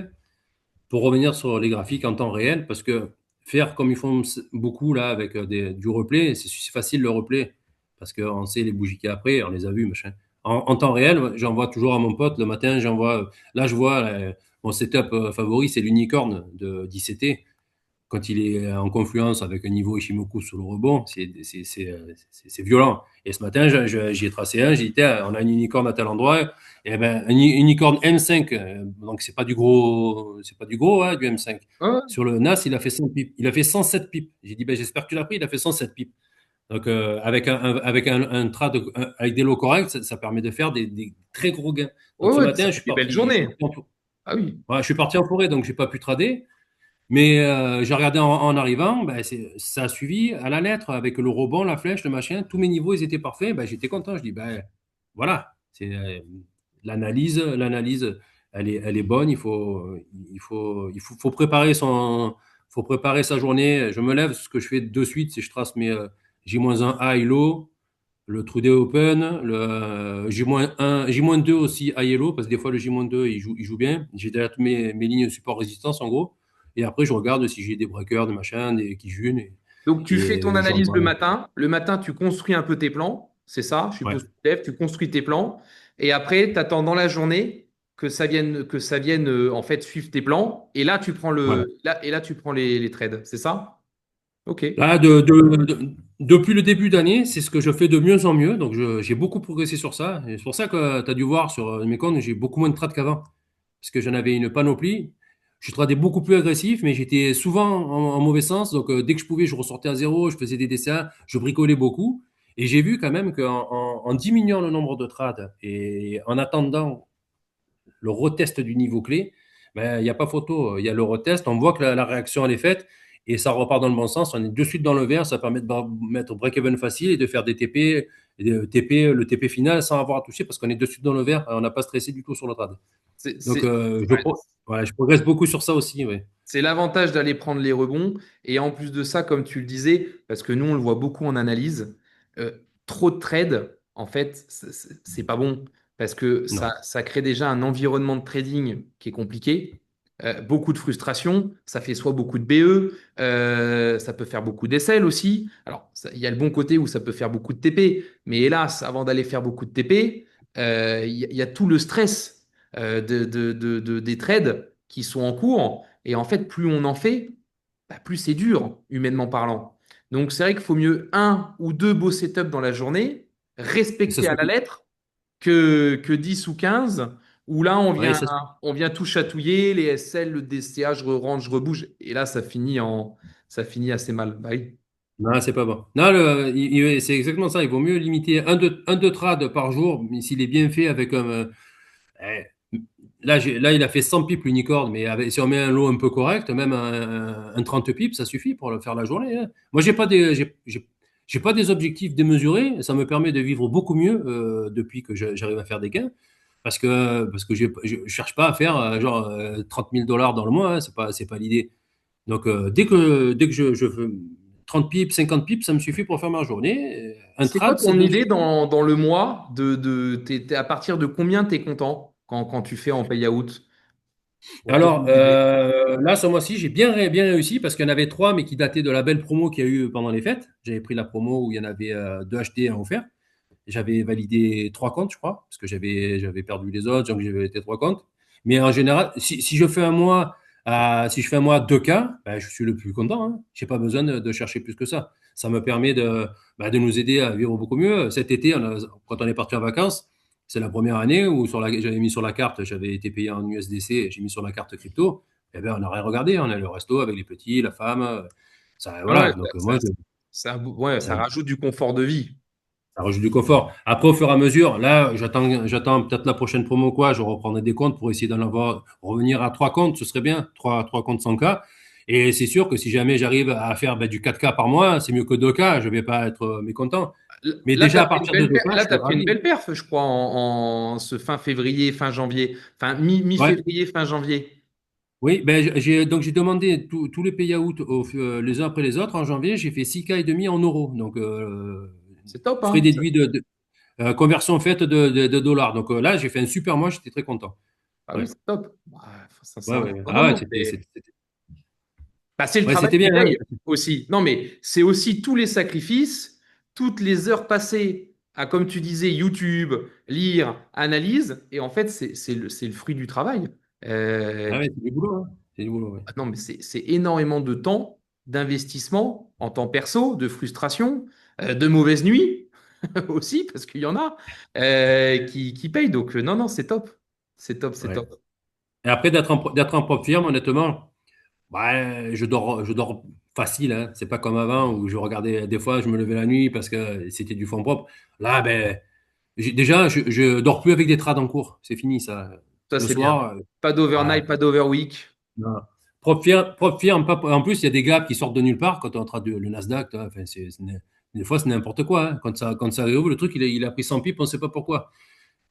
pour revenir sur les graphiques en temps réel, parce que faire comme ils font beaucoup là avec du replay, c'est facile le replay, parce qu'on sait les bougies qu'il y a après, on les a vues, machin. En temps réel, j'envoie toujours à mon pote le matin, là je vois mon setup favori, c'est l'unicorne d'ICT quand il est en confluence avec un niveau Ishimoku sur le rebond, c'est violent. Et ce matin, j'y ai tracé un, j'ai dit, tiens, on a une unicorne à tel endroit, et ben, une unicorne M5, donc c'est pas du gros, hein, du M5. ouais, Sur le NAS, il a fait 100 pips, il a fait 107 pips. J'ai dit, ben, j'espère que tu l'as pris, il a fait 107 pips. Donc, avec un trad, avec des lots corrects, ça permet de faire des très gros gains. ouais, Donc, ce ouais, puis matin, ça fait des belles journées. Ah oui. je suis parti en forêt, donc j'ai pas pu trader. Mais j'ai regardé en arrivant, ben, ça a suivi à la lettre avec le rebond, la flèche, le machin. Tous mes niveaux, ils étaient parfaits. Ben, j'étais content. Je dis, ben, voilà, c'est l'analyse, elle est bonne. Faut préparer sa journée. Je me lève, ce que je fais de suite, c'est que je trace mes J-1 high low, le true day open, le J-1, J-2 aussi high et low, parce que des fois le J-2 il joue bien. J'ai déjà toutes mes lignes de support résistance en gros. Et après, je regarde si j'ai des breakers, des machins, des Kijun. Donc tu fais ton Et analyse j'envoie. le matin. Le matin, tu construis un peu tes plans. c'est ça, je Ouais, suppose que tu lèves, tu construis tes plans, et après, tu attends dans la journée que ça vienne en fait suivre tes plans, et là, tu prends voilà. tu prends les trades, c'est ça? Ok. Là, depuis le début d'année, c'est ce que je fais de mieux en mieux. Donc, j'ai beaucoup progressé sur ça. Et c'est pour ça que tu as dû voir sur mes comptes, j'ai beaucoup moins de trades qu'avant. Parce que j'en avais une panoplie. Je tradais beaucoup plus agressif, mais j'étais souvent en mauvais sens. Donc, dès que je pouvais, je ressortais à zéro, je faisais des dessins, je bricolais beaucoup. Et j'ai vu quand même qu'en diminuant le nombre de trades et en attendant le retest du niveau clé, ben, il n'y a pas photo. Il y a le retest, on voit que la réaction elle est faite et ça repart dans le bon sens. On est de suite dans le vert, ça permet de mettre break-even facile et de faire des TP, le TP final sans avoir à toucher parce qu'on est de suite dans le vert. On n'a pas stressé du tout sur le trade. C'est Donc, c'est- ouais. voilà, je progresse beaucoup sur ça aussi. Ouais. C'est l'avantage d'aller prendre les rebonds. Et en plus de ça, comme tu le disais, parce que nous, on le voit beaucoup en analyse, euh, trop de trades, en fait, c'est pas bon. Parce que Non. ça crée déjà un environnement de trading qui est compliqué. Beaucoup de frustration. Ça fait soit beaucoup de BE, ça peut faire beaucoup d'SL aussi. Alors, il y a le bon côté où ça peut faire beaucoup de TP. Mais hélas, avant d'aller faire beaucoup de TP, il y a tout le stress des trades qui sont en cours. Et en fait, plus on en fait, bah, plus c'est dur, humainement parlant. Donc c'est vrai qu'il faut mieux un ou deux beaux setups dans la journée, Et ça respecter à la suffit. lettre, que 10 ou 15, où là, on Ouais, vient, ça, on vient tout chatouiller, les SL, le DCA, je re-range, je rebouge. Et là, ça finit assez mal. Bah oui. non, c'est pas bon. Non, c'est exactement ça. Il vaut mieux limiter un, deux trades par jour, mais s'il est bien fait avec un. Eh, là, il a fait 100 pips l'unicorne, mais si on met un lot un peu correct, même un 30 pips, ça suffit pour le faire la journée, hein. Moi, j'ai pas des objectifs démesurés. Ça me permet de vivre beaucoup mieux depuis que j'arrive à faire des gains. Parce que je cherche pas à faire genre 30 000 dollars dans le mois, hein, c'est pas l'idée. Donc, dès que je fais 30 pips, 50 pips, ça me suffit pour faire ma journée. Un C'est quoi trad, c'est ton de idée suite. dans le mois à partir de combien tu es content quand tu fais en payout? Pour te donner Alors, une idée. là, ce mois-ci, j'ai bien réussi parce qu'il y en avait trois, mais qui dataient de la belle promo qu'il y a eu pendant les fêtes. J'avais pris la promo où il y en avait deux achetés et un offert. J'avais validé trois comptes, je crois, parce que j'avais perdu les autres, donc j'avais été trois comptes. Mais en général, si je fais un mois, si je fais un mois 2K, ben, je suis le plus content, hein. Je n'ai pas besoin de chercher plus que ça. Ça me permet de nous aider à vivre beaucoup mieux. Cet été, quand on est parti en vacances, c'est la première année où j'avais mis sur la carte, j'avais été payé en USDC, j'ai mis sur la carte crypto. Eh ben, on n'a rien regardé, on est au resto avec les petits, la femme. Ça, Ah ouais, voilà. Donc, moi, ouais, ça ça, rajoute du confort de vie. ça rajoute du confort. Après, au fur et à mesure, là, j'attends peut-être la prochaine promo, quoi. Je reprendrai des comptes pour essayer d'en avoir, revenir à trois comptes, ce serait bien. Trois comptes 100K. Et c'est sûr que si jamais j'arrive à faire du 4K par mois, c'est mieux que 2K. Je vais pas être mécontent. Mais Là, tu déjà, as à fait une partir de belle 2K, je là, suis t'as fait une ravi. belle perf, je crois, en ce fin février, fin janvier. Enfin, Ouais. mi-février, fin janvier. Oui, ben, donc j'ai demandé tous les payouts les uns après les autres en janvier. J'ai fait 6K et demi en euros. Donc, C'est top, frais hein? déduits conversion faite de dollars. Donc là, j'ai fait un super mois. J'étais très content. Ah oui, Ouais. c'est top. Ouais, Sincèrement. ouais. Non, non, Ah ouais, non. C'est le ouais, travail c'était qui bien, paye hein. aussi. Non, mais c'est aussi tous les sacrifices, toutes les heures passées à, comme tu disais, YouTube, lire, analyse. Et en fait, c'est le fruit du travail. Ah ouais, c'est du boulot, hein. C'est du boulot, ouais. Ah non, mais c'est énormément de temps, d'investissement en temps perso, de frustration, de mauvaises nuits aussi, parce qu'il y en a qui payent. Donc, non, non, c'est top. C'est top, c'est Ouais. top. Et après, d'être en propre firme, honnêtement, ouais, je dors facile, hein. C'est pas comme avant où je regardais, des fois, je me levais la nuit parce que c'était du fond propre. Là, ben, déjà, je dors plus avec des trades en cours. C'est fini, ça. Ça, Le c'est bien. soir, Pas ouais. d'overnight, pas d'overweek. Non. Propre firme, en plus, il y a des gaps qui sortent de nulle part quand on trade le Nasdaq, toi. Enfin, des fois, c'est n'importe quoi, hein. Quand ça arrive, le truc, il a pris 100 pips, on ne sait pas pourquoi.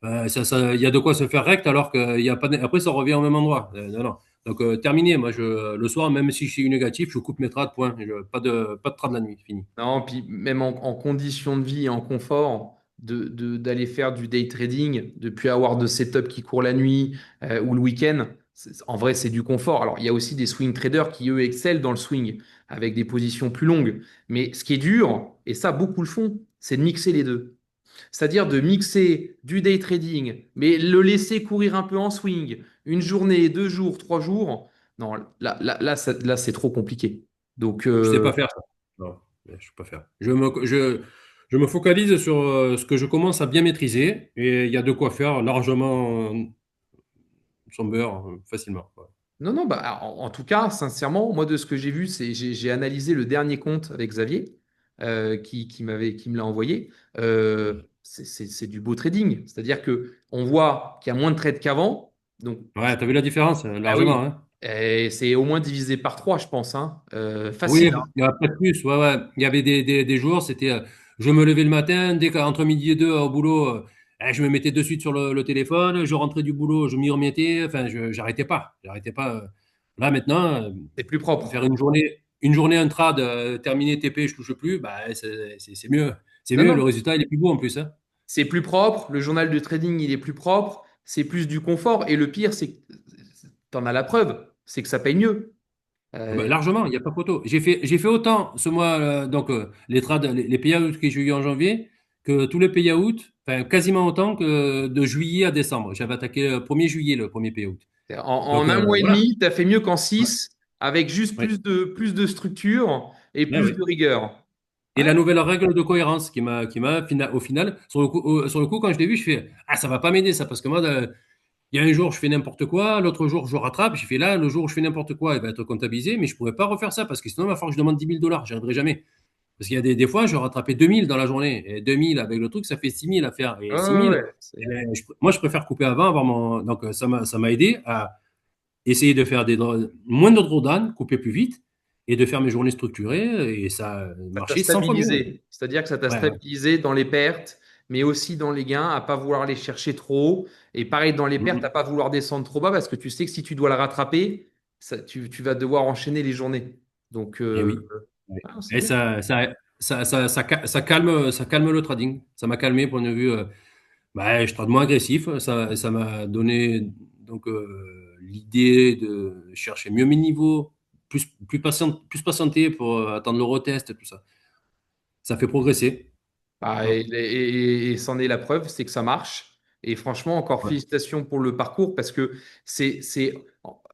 Il y a de quoi se faire rect alors qu'il y a pas après ça revient au même endroit. Non, non. Donc terminé. Moi le soir même si je suis négatif, je coupe mes trades, point. Pas de trades la nuit, fini. Non, puis même en conditions de vie et en confort, d'aller faire du day trading, de plus avoir de setup qui court la nuit ou le week-end, en vrai, c'est du confort. Alors, il y a aussi des swing traders qui, eux, excellent dans le swing avec des positions plus longues. Mais ce qui est dur, et ça, beaucoup le font, c'est de mixer les deux. C'est-à-dire de mixer du day trading, mais le laisser courir un peu en swing, une journée, 2 jours, 3 jours. Non, là, c'est trop compliqué. Donc, Je sais pas faire ça. Non, je sais pas faire. Je me focalise sur ce que je commence à bien maîtriser et il y a de quoi faire largement son beurre facilement. Ouais. non, non, bah, en tout cas, sincèrement, moi, de ce que j'ai vu, j'ai analysé le dernier compte avec Xavier, qui me l'a envoyé. C'est du beau trading. C'est-à-dire que on voit qu'il y a moins de trades qu'avant. Donc, Ouais, t'as vu la différence, ah largement, oui, hein. et c'est au moins divisé par 3, je pense, hein. Facile, Oui, hein. il y a pas de plus. Ouais, ouais. Il y avait des jours, c'était, je me levais le matin, dès qu'entre midi et deux au boulot, je me mettais de suite sur le téléphone, je rentrais du boulot, je m'y remettais, enfin, j'arrêtais pas. J'arrêtais pas. Là, maintenant, C'est plus propre. faire une journée un trad, terminer TP, je touche plus, bah, c'est mieux. C'est Non, mieux, le non, résultat, il est plus beau en plus, hein. c'est plus propre. Le journal de trading, il est plus propre. C'est plus du confort. Et le pire, c'est que tu en as la preuve, c'est que ça paye mieux. Ah bah, Euh, largement, il n'y a pas photo. J'ai fait autant ce mois, donc les trades, les payouts que j'ai eu en janvier, que tous les payouts, enfin quasiment autant que de juillet à décembre. J'avais attaqué le 1er juillet, le premier payout. en Donc un mois et voilà. demi, tu as fait mieux qu'en Ouais, 6, avec juste ouais. plus de structure et Ouais, plus ouais. de rigueur. Et Ouais, la nouvelle règle de cohérence au final, sur le coup, quand je l'ai vu, je fais, ah, ça va pas m'aider ça, parce que moi, il y a un jour, je fais n'importe quoi, l'autre jour, je rattrape. J'ai fait là, le jour où je fais n'importe quoi, il va être comptabilisé, mais je ne pourrais pas refaire ça parce que sinon, il va falloir que je demande 10 000 $. J'y arriverai jamais. Parce qu'il y a des fois, je rattrapais 2 000 dans la journée. Et 2 000 avec le truc, ça fait 6 000 à faire. Et ouais, 6 000, ouais, eh ben, moi, je préfère couper avant, avoir mon. Donc, ça m'a aidé à essayer de faire moins de drawdown, couper plus vite et de faire mes journées structurées. Et ça a ça t'a marché 100 fois mieux. stabilisé. C'est-à-dire que ça t'a Ouais, ouais. stabilisé dans les pertes, mais aussi dans les gains, à pas vouloir les chercher trop haut. Et pareil, dans les pertes, à Mhm. pas vouloir descendre trop bas parce que tu sais que si tu dois le rattraper, tu vas devoir enchaîner les journées. Donc, Et oui. Ouais. ah, c'est Et bien. ça calme le trading. Ça m'a calmé, point de vue. Bah, je trade moins agressif. Ça m'a donné donc l'idée de chercher mieux mes niveaux, plus patienter pour attendre le retest, tout ça. Ça fait progresser. Ah, Ouais. et c'en est la preuve, c'est que ça marche. Et franchement, encore Ouais. félicitations pour le parcours parce que c'est, c'est,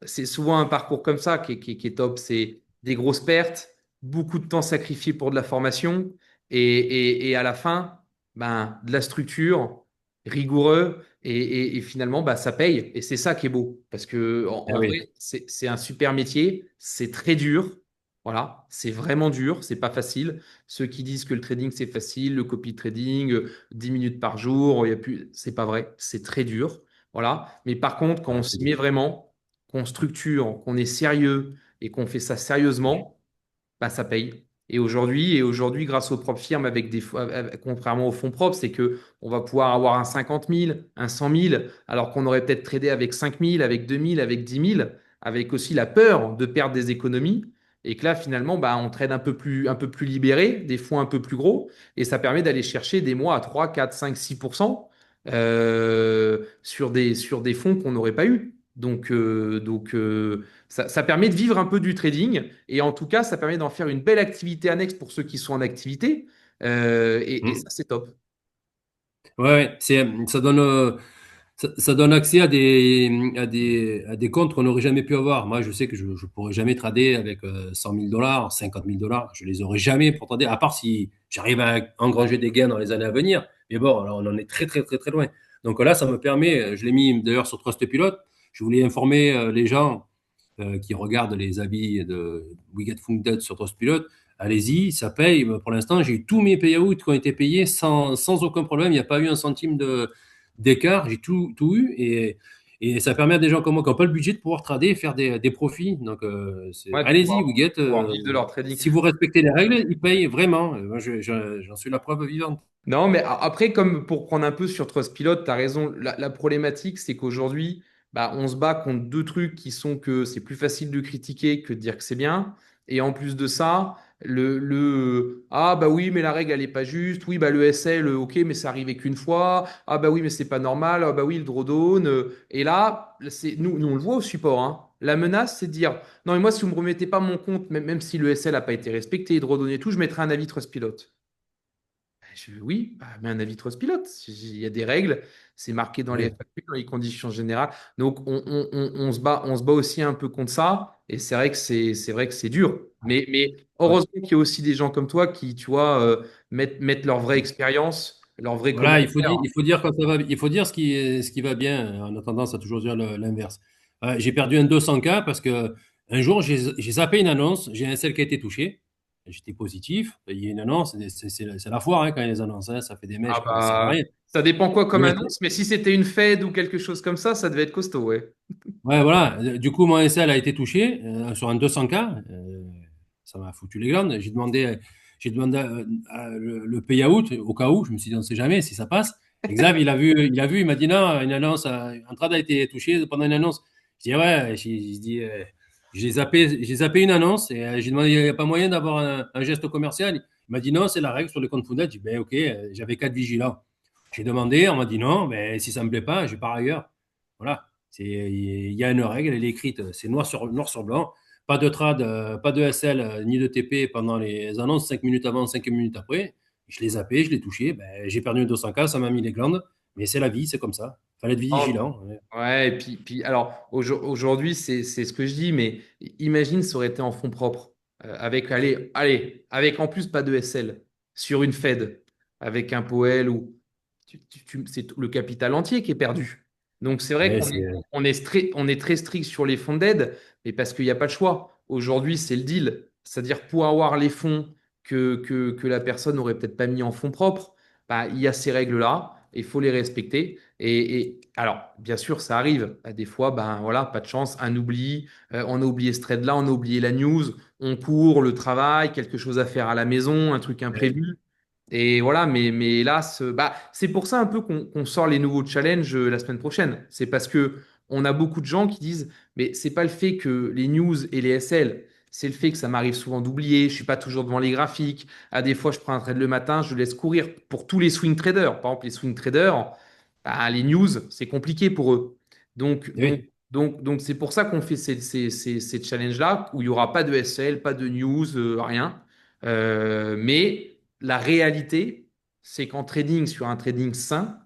c'est souvent un parcours comme ça qui est top. C'est des grosses pertes, beaucoup de temps sacrifié pour de la formation et à la fin, ben, de la structure, rigoureux et finalement, bah, ça paye. Et c'est ça qui est beau parce que Ah en oui. vrai, c'est un super métier, c'est très dur. Voilà, c'est vraiment dur, c'est pas facile. Ceux qui disent que le trading c'est facile, le copy trading, 10 minutes par jour, il y a plus, c'est pas vrai, c'est très dur. Voilà. Mais par contre, quand Ouais, on c'est s'y met dur. vraiment, qu'on structure, qu'on est sérieux et qu'on fait ça sérieusement, bah, ça paye. Et aujourd'hui, grâce aux propres firmes, contrairement aux fonds propres, c'est que on va pouvoir avoir un 50 000, un 100 000, alors qu'on aurait peut-être tradé avec 5 000, avec 2 000, avec 10 000, avec aussi la peur de perdre des économies. Et que là, finalement, bah, on trade un peu plus libéré, des fonds un peu plus gros, et ça permet d'aller chercher des mois à 3, 4, 5, 6% sur des fonds qu'on n'aurait pas eu. Donc, ça permet de vivre un peu du trading et en tout cas, ça permet d'en faire une belle activité annexe pour ceux qui sont en activité. Et Mm. ça, c'est top. Ouais, ouais, ça donne accès à des comptes qu'on n'aurait jamais pu avoir. Moi, je sais que je ne pourrais jamais trader avec 100 000 $, 50 000 $. Je les aurais jamais pour trader, à part si j'arrive à engranger des gains dans les années à venir. Mais bon, alors on en est très, très, très, très loin. Donc là, ça me permet, je l'ai mis d'ailleurs sur Trustpilot, je voulais informer les gens qui regardent les avis de We Get Funded sur Trustpilot. Allez-y, ça paye. Pour l'instant, j'ai eu tous mes payouts qui ont été payés sans aucun problème. Il n'y a pas eu un centime d'écart. J'ai tout eu. Et ça permet à des gens comme moi qui n'ont pas le budget de pouvoir trader et faire des profits. Donc, Ouais, de allez-y, WeGet. pouvoir vivre de leur trading. Si vous respectez les règles, ils payent vraiment. Moi, j'en suis la preuve vivante. Non, mais après, comme pour prendre un peu sur Trustpilot, tu as raison. La problématique, c'est qu'aujourd'hui, bah, on se bat contre deux trucs qui sont que c'est plus facile de critiquer que de dire que c'est bien. Et en plus de ça, ah bah oui, mais la règle, elle n'est pas juste. Oui, bah le SL, ok, mais ça arrivait qu'une fois. Ah bah oui, mais c'est pas normal. Ah bah oui, le drawdown. Et là, nous, on le voit au support, hein. La menace, c'est de dire, non, mais moi, si vous ne me remettez pas mon compte, même si le SL n'a pas été respecté, drawdown et tout, je mettrai un avis Trustpilot. Oui, bah, mais un avis pilote. Il y a des règles, c'est marqué dans les Oui, FAQ, dans les conditions générales. Donc, on se bat aussi un peu contre ça. Et c'est vrai que c'est dur. Mais ouais. heureusement qu'il y a aussi des gens comme toi qui, tu vois, mettent leur vraie expérience, leur vrai Voilà, commentaire. il faut dire quand ça va, il faut dire ce qui va bien. On a tendance à toujours dire l'inverse. J'ai perdu un 200K parce que un jour, j'ai zappé une annonce, j'ai un seul qui a été touché. J'étais positif. Il y a une annonce, c'est la foire hein, quand il y a les annonces. Hein. Ça fait des Ah mèches, ça sert à bah, rien. ça dépend quoi comme Mais, annonce, mais si c'était une Fed ou quelque chose comme ça devait être costaud, ouais. ouais, voilà. Du coup, mon SL a été touché sur un 200K. Ça m'a foutu les glandes. J'ai demandé le payout au cas où. Je me suis dit, on ne sait jamais si ça passe. Et Xav, il m'a dit non, une annonce, un trade a été touché pendant une annonce. Je dis ouais, j'ai dit, j'ai zappé une annonce et j'ai demandé, il n'y a pas moyen d'avoir un geste commercial. Il m'a dit non, c'est la règle sur les comptes Founded. J'ai dit ben ok, j'avais 4 vigilants. J'ai demandé, on m'a dit non, mais si ça me plaît pas, je pars ailleurs. Voilà. Il y a une règle, elle est écrite, c'est noir sur blanc. Pas de trad, pas de SL ni de TP pendant les annonces, 5 minutes avant, 5 minutes après. Je l'ai zappé, je l'ai touché, ben, j'ai perdu un 200K, ça m'a mis les glandes, mais c'est la vie, c'est comme ça. Fallait être Oh, vigilant. Ouais. ouais, et puis alors aujourd'hui, c'est ce que je dis, mais imagine ça aurait été en fonds propres, avec, avec en plus pas de SL, sur une Fed, avec un Powell, ou c'est le capital entier qui est perdu. Donc c'est vrai Ouais, on est très strict sur les fonds d'aide, mais parce qu'il n'y a pas de choix. Aujourd'hui, c'est le deal. C'est-à-dire pour avoir les fonds que la personne n'aurait peut-être pas mis en fonds propres, bah, il y a ces règles-là, et il faut les respecter. Alors, bien sûr, ça arrive. Des fois, ben voilà, pas de chance, un oubli, on a oublié ce trade-là, on a oublié la news, on court, le travail, quelque chose à faire à la maison, un truc ouais. imprévu. Et voilà, mais hélas, bah, c'est pour ça un peu qu'on sort les nouveaux challenges la semaine prochaine. C'est parce que on a beaucoup de gens qui disent, mais c'est pas le fait que les news et les SL, c'est le fait que ça m'arrive souvent d'oublier, je suis pas toujours devant les graphiques. À des fois, je prends un trade le matin, je le laisse courir pour tous les swing traders. Par exemple, les swing traders, bah, les news, c'est compliqué pour eux. Donc, donc, Oui. donc c'est pour ça qu'on fait ces challenges-là, où il n'y aura pas de SL, pas de news, rien. Mais la réalité, c'est qu'en trading, sur un trading sain,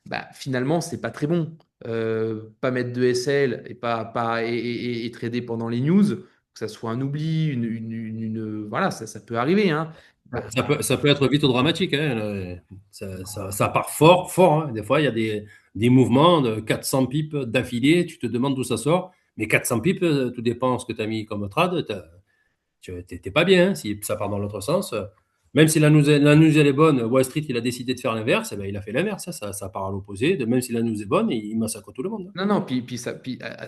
bah, finalement, c'est pas très bon. Pas mettre de SL et trader pendant les news, que ça soit un oubli, voilà, ça peut arriver, hein. Ça peut être vite dramatique. Hein. Ça part fort, fort. Hein. Des fois, il y a des mouvements de 400 pips d'affilée. Tu te demandes d'où ça sort. Mais 400 pips, tout dépend de ce que tu as mis comme trad. Tu n'es pas bien. Hein. Si ça part dans l'autre sens, même si la news elle est bonne, Wall Street il a décidé de faire l'inverse, eh ben, il a fait l'inverse. Hein. Ça part à l'opposé. Même si la news est bonne, il massacre tout le monde. Hein. Non, non,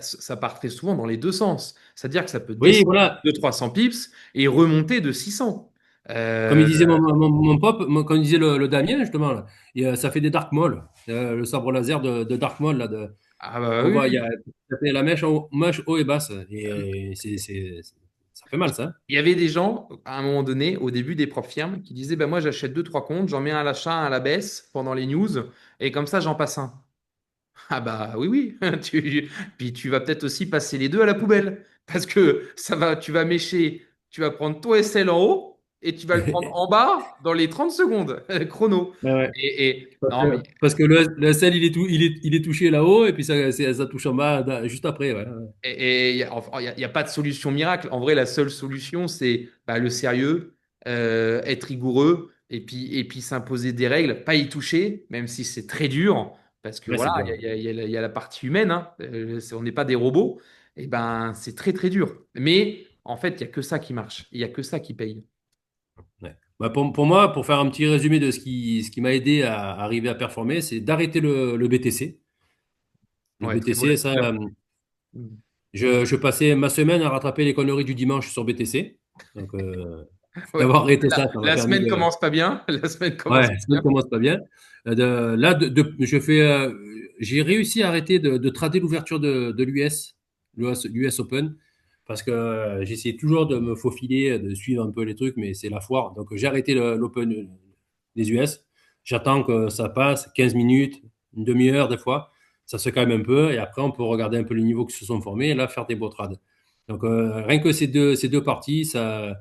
ça part très souvent dans les deux sens. C'est-à-dire que ça peut Oui, descendre voilà. de 300 pips et remonter de 600. Comme il Euh, disait mon pop, comme il disait le Damien, justement, là, ça fait des dark malls. Le sabre laser de dark mall, là, ah bah on oui, voit, oui. ça fait la mèche haut et basse. Et ça fait mal, ça. Hein. Il y avait des gens, à un moment donné, au début des propres firmes, qui disaient, bah, moi j'achète deux, trois comptes, j'en mets un à l'achat, un à la baisse pendant les news, et comme ça j'en passe un. Ah bah oui, oui. Puis tu vas peut-être aussi passer les deux à la poubelle. Parce que tu vas mécher, tu vas prendre ton SL en haut et tu vas le prendre en bas dans les 30 secondes, chrono. Ouais, ouais. Non, mais Parce que le sel, il est touché là-haut et puis ça touche en bas juste après. Ouais. Ouais. il n'y a, y a pas de solution miracle. En vrai, la seule solution, c'est bah, le sérieux, être rigoureux et puis s'imposer des règles, pas y toucher, même si c'est très dur, parce que Ouais, c'est voilà, dur. il y a la partie humaine, hein. On n'est pas des robots, et ben c'est très très dur. Mais en fait, il n'y a que ça qui marche, il n'y a que ça qui paye. Ouais. Bah, pour moi, pour faire un petit résumé de ce qui m'a aidé à arriver à performer, c'est d'arrêter le BTC. Le Ouais, très bon BTC, ça, lecteur. je passais ma semaine à rattraper les conneries du dimanche sur BTC. Donc, Ouais. d'avoir arrêté ça, ça m'a La permis semaine de. commence pas bien. La semaine Ouais, commence pas ça ne bien. commence pas bien. Je fais, j'ai réussi à arrêter de trader l'ouverture de l'US Open, parce que j'essayais toujours de me faufiler, de suivre un peu les trucs, mais c'est la foire. Donc, j'ai arrêté l'Open des US. J'attends que ça passe 15 minutes, une demi-heure des fois. Ça se calme un peu et après, on peut regarder un peu les niveaux qui se sont formés et là, faire des beaux trades. Donc, rien que ces deux parties, ça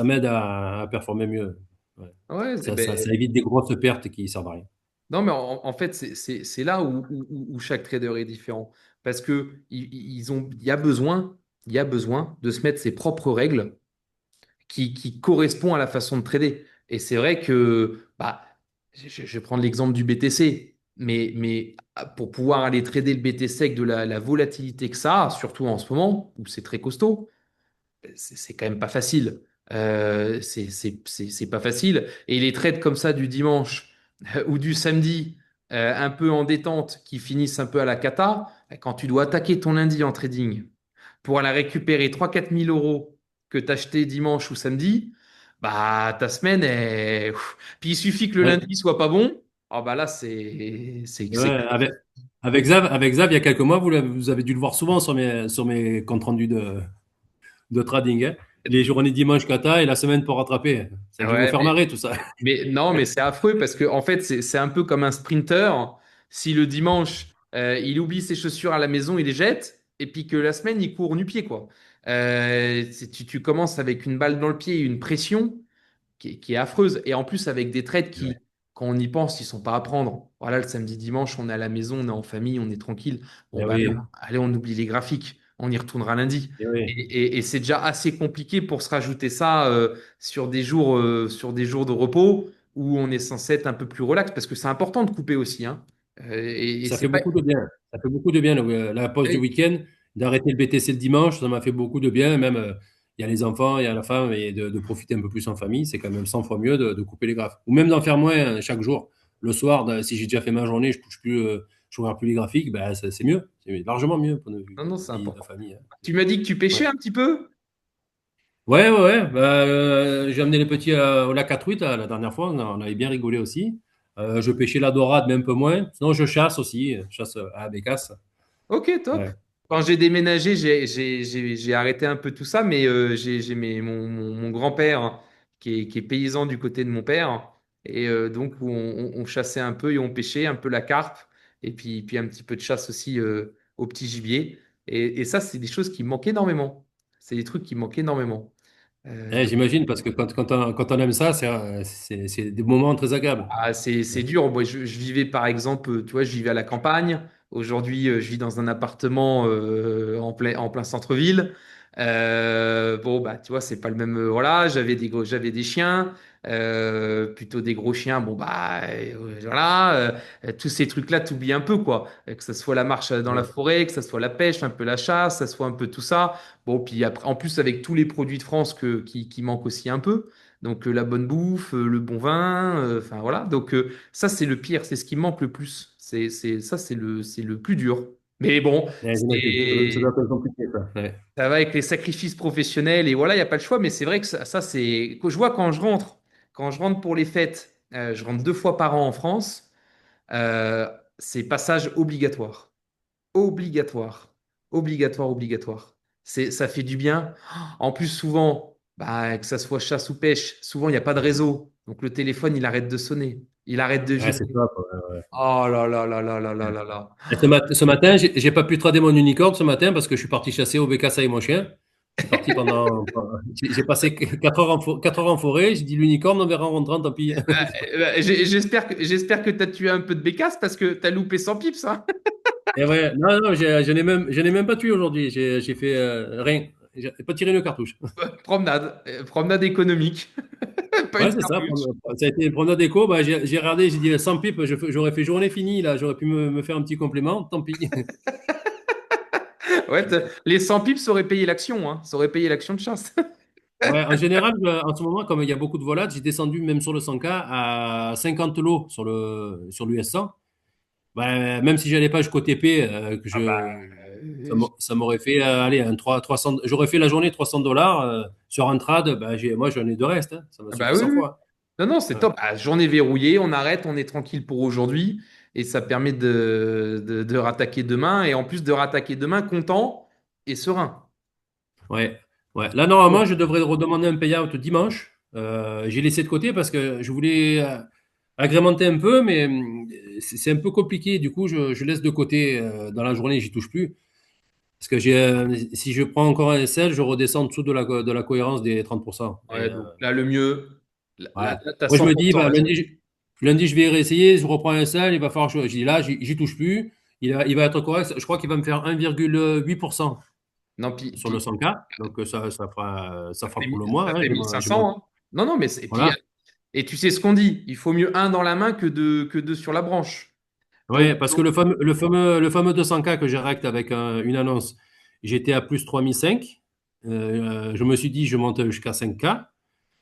m'aide à performer mieux. Ouais. Ouais, Ça évite des grosses pertes qui servent à rien. non, mais en fait, c'est là où chaque trader est différent. Parce que il y a besoin de se mettre ses propres règles qui correspondent à la façon de trader. Et c'est vrai que, bah, je vais prendre l'exemple du BTC, mais pour pouvoir aller trader le BTC avec de la volatilité que ça a, surtout en ce moment, où c'est très costaud, c'est quand même pas facile. C'est pas facile. Et les trades comme ça du dimanche ou du samedi, un peu en détente, qui finissent un peu à la cata, quand tu dois attaquer ton lundi en trading pour aller récupérer 3 4 000 euros que tu as acheté dimanche ou samedi, bah ta semaine est. Puis il suffit que le Ouais. lundi soit pas bon. Ah bah là, Ouais, avec Xav, il y a quelques mois, vous avez dû le voir souvent sur mes comptes rendus de trading, hein. Les journées dimanche kata et la semaine pour rattraper. Ça a dû vous Ouais, faire marrer tout ça. mais non, mais c'est affreux parce que en fait, c'est un peu comme un sprinter. Si le dimanche, il oublie ses chaussures à la maison, il les jette, et puis que la semaine, il court nu-pied, quoi. Tu commences avec une balle dans le pied et une pression qui est affreuse. Et en plus, avec des trades Ouais. qui, quand on y pense, ils sont pas à prendre. Voilà, le samedi, dimanche, on est à la maison, on est en famille, on est tranquille. Bon, Eh bah, oui, allez, on oublie les graphiques. On y retournera lundi. eh oui. Et c'est déjà assez compliqué pour se rajouter ça sur des jours de repos où on est censé être un peu plus relax parce que c'est important de couper aussi, hein. Et Ça c'est fait pas. beaucoup de bien. Ça fait beaucoup de bien, la pause du week-end, d'arrêter le BTC le dimanche, ça m'a fait beaucoup de bien. Même, il y a les enfants, il y a la femme, et de profiter un peu plus en famille, c'est quand même 100 fois mieux de couper les graphes. Ou même d'en faire moins chaque jour. Le soir, si j'ai déjà fait ma journée, je touche plus, je regarde plus les graphiques, ben, c'est mieux. C'est largement mieux pour notre Non, non, c'est vie de important. famille, hein. Tu m'as dit que tu pêchais Ouais. un petit peu? Ouais. Bah, j'ai amené les petits au lac à truites la dernière fois. On avait bien rigolé aussi. Je pêchais la dorade, mais un peu moins. Sinon, je chasse aussi. Je chasse à la bécasse. Ok, top. Ouais. Quand j'ai déménagé, j'ai arrêté un peu tout ça, mais j'ai mon grand-père hein, qui est paysan du côté de mon père. Et donc, où on chassait un peu et on pêchait un peu la carpe, et puis un petit peu de chasse aussi au petit gibier. Et ça, c'est des choses qui me manquent énormément. C'est des trucs qui me manquent énormément. Donc, J'imagine, parce que quand on aime ça, c'est des moments très agréables. ah, c'est dur. Moi, je vivais par exemple, tu vois, je vivais à la campagne. Aujourd'hui, je vis dans un appartement en plein centre-ville. Bon, bah, tu vois, c'est pas le même. Voilà, j'avais des chiens, plutôt des gros chiens. Bon, bah, voilà, tous ces trucs-là, t'oublies un peu, quoi. Que ce soit la marche dans la Ouais. forêt, que ce soit la pêche, un peu la chasse, que ce soit un peu tout ça. Bon, puis après, en plus, avec tous les produits de France qui manquent aussi un peu. Donc la bonne bouffe, le bon vin, enfin voilà. Donc ça c'est le pire, c'est ce qui me manque le plus. Ça c'est le plus dur. Mais bon, J'imagine. Ça doit être compliqué, ça. Ouais. ça va avec les sacrifices professionnels et voilà, il y a pas le choix. Mais c'est vrai que ça c'est que je vois quand je rentre pour les fêtes, je rentre 2 fois par an en France. C'est passage obligatoire, obligatoire, obligatoire. Ça fait du bien. En plus, souvent, bah, que ça soit chasse ou pêche, souvent, il n'y a pas de réseau. Donc, le téléphone, il arrête de sonner. Il arrête de Ouais, c'est vibrer. top. Ouais. Oh là là là là là là là là. Et ce matin, j'ai pas pu trader mon unicorn ce matin parce que je suis parti chasser au bécasse avec mon chien. Je suis parti j'ai passé 4 heures 4 heures en forêt. J'ai dit l'unicorne, on verra en rentrant, tant pis. J'espère que tu as tué un peu de bécasse parce que tu as loupé 100 pips, hein. Et ouais, non, je n'ai même pas tué aujourd'hui. J'ai fait rien. J'ai pas tiré une cartouche. Promenade, promenade économique, pas Ouais, une c'est ça. cartouche. Ça a été une promenade d'écho. Bah, j'ai regardé, j'ai dit 100 pipes, j'aurais fait journée finie là. J'aurais pu me faire un petit complément. Tant pis. Ouais, les 100 pips auraient payé l'action, hein. Ça aurait payé l'action de chasse. Ouais, en général, en ce moment, comme il y a beaucoup de volats, j'ai descendu même sur le 100K à 50 lots sur l'US 100. Ben, même si je n'allais pas jusqu'au TP, Ah bah, ça m'aurait fait aller un 300. J'aurais fait la journée $300 sur un trad. Ben, moi, j'en ai de reste, hein. Ça m'a ah bah suffi oui, 100 oui. fois. Non, non, c'est Ouais. top. Ah, journée verrouillée, on arrête, on est tranquille pour aujourd'hui. Et ça permet de rattaquer demain. Et en plus de rattaquer demain, content et serein. Ouais. Ouais. Là, normalement, Bon. je devrais redemander un payout dimanche. J'ai laissé de côté parce que je voulais agrémenter un peu, mais c'est un peu compliqué. Du coup, je laisse de côté dans la journée, j'y touche plus. Parce que si je prends encore un SL, je redescends en dessous de la cohérence des 30%. Ouais, donc là, le mieux. Ouais. T'as Moi, je me dis, 100% bah, raison. lundi, je vais réessayer, je reprends un sel, il va falloir que je dis là, j'y touche plus. Il va être correct. Je crois qu'il va me faire 1,8% Non, sur le 100K. Donc, ça fera pour le mois. ça Hein. fait 1500, hein. Non, non, mais Voilà. et tu sais ce qu'on dit, il faut mieux un dans la main que deux sur la branche. Oui, parce que le fameux 200K que j'ai recte avec une annonce, j'étais à plus 3005. Je me suis dit, je monte jusqu'à 5K.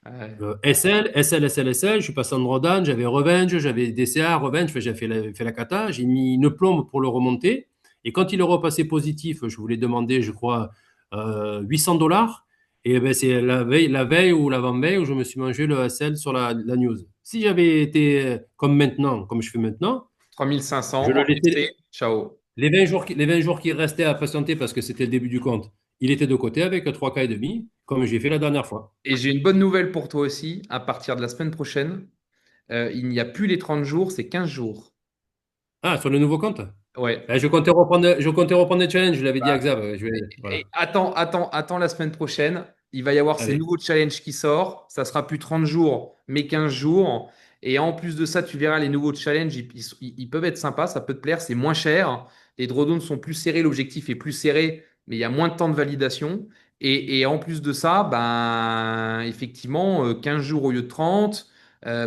Euh, SL, je suis passé en drawdown, j'avais Revenge, j'avais DCA, Revenge, j'ai fait la cata, j'ai mis une plombe pour le remonter. Et quand il est repassé positif, je voulais demander, je crois, 800 $. Et ben, c'est la veille ou l'avant-veille où je me suis mangé le SL sur la news. Si j'avais été comme maintenant, comme je fais maintenant, 3500, je le encaissé, laissais ciao. les 20 jours qui restaient à patienter parce que c'était le début du compte. Il était de côté avec 3K et demi, comme j'ai fait la dernière fois. Et j'ai une bonne nouvelle pour toi aussi, à partir de la semaine prochaine, il n'y a plus les 30 jours, c'est 15 jours. Ah, sur le nouveau compte? Ouais. Je comptais reprendre des challenges, je l'avais dit à Bah, Xav. Voilà. et attends la semaine prochaine. Il va y avoir ces Allez. nouveaux challenges qui sortent. Ça sera plus 30 jours, mais 15 jours. Et en plus de ça, tu verras les nouveaux challenges, ils peuvent être sympas, ça peut te plaire, c'est moins cher. Les drawdowns sont plus serrés, l'objectif est plus serré, mais il y a moins de temps de validation. Et en plus de ça, ben, effectivement, 15 jours au lieu de 30.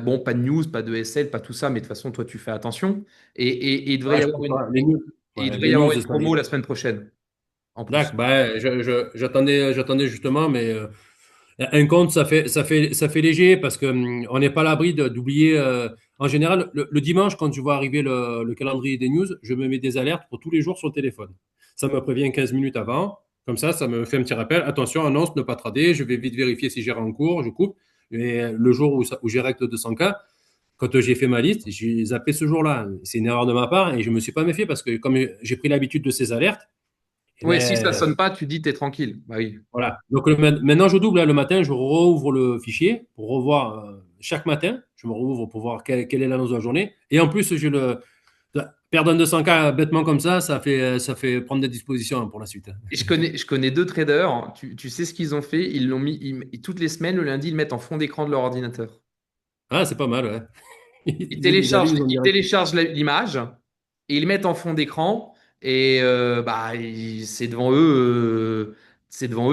Bon, pas de news, pas de SL, pas tout ça, mais de toute façon, toi, tu fais attention. Et il devrait Ouais, y je avoir pense pas. Les news, et il ouais, devrait les y news, avoir une ça promo arrive. la semaine prochaine, en plus. D'accord, bah, j'attendais justement, mais un compte, ça fait léger parce que on n'est pas à l'abri d'oublier. En général, le dimanche, quand je vois arriver le calendrier des news, je me mets des alertes pour tous les jours sur le téléphone. Ça me prévient 15 minutes avant. Comme ça me fait un petit rappel. Attention, annonce, ne pas trader. Je vais vite vérifier si j'ai en cours, je coupe. Et le jour où j'ai recte 200K, quand j'ai fait ma liste, j'ai zappé ce jour-là. C'est une erreur de ma part et je ne me suis pas méfié parce que comme j'ai pris l'habitude de ces alertes, eh Oui, si ça ben, sonne pas, tu dis t'es tranquille. Bah oui. voilà. Donc maintenant, je double. Hein. Le matin, je rouvre le fichier pour revoir chaque matin. Je me rouvre pour voir quelle est l'annonce de la journée. Et en plus, perdre un 200K bêtement comme ça fait prendre des dispositions hein, pour la suite. Hein. Et je connais deux traders. Tu sais ce qu'ils ont fait? Ils l'ont mis toutes les semaines, le lundi, ils le mettent en fond d'écran de leur ordinateur. Ah, c'est pas mal, ouais. Ils Ils allument en direct. téléchargent l'image et ils le mettent en fond d'écran. Et bah, c'est devant eux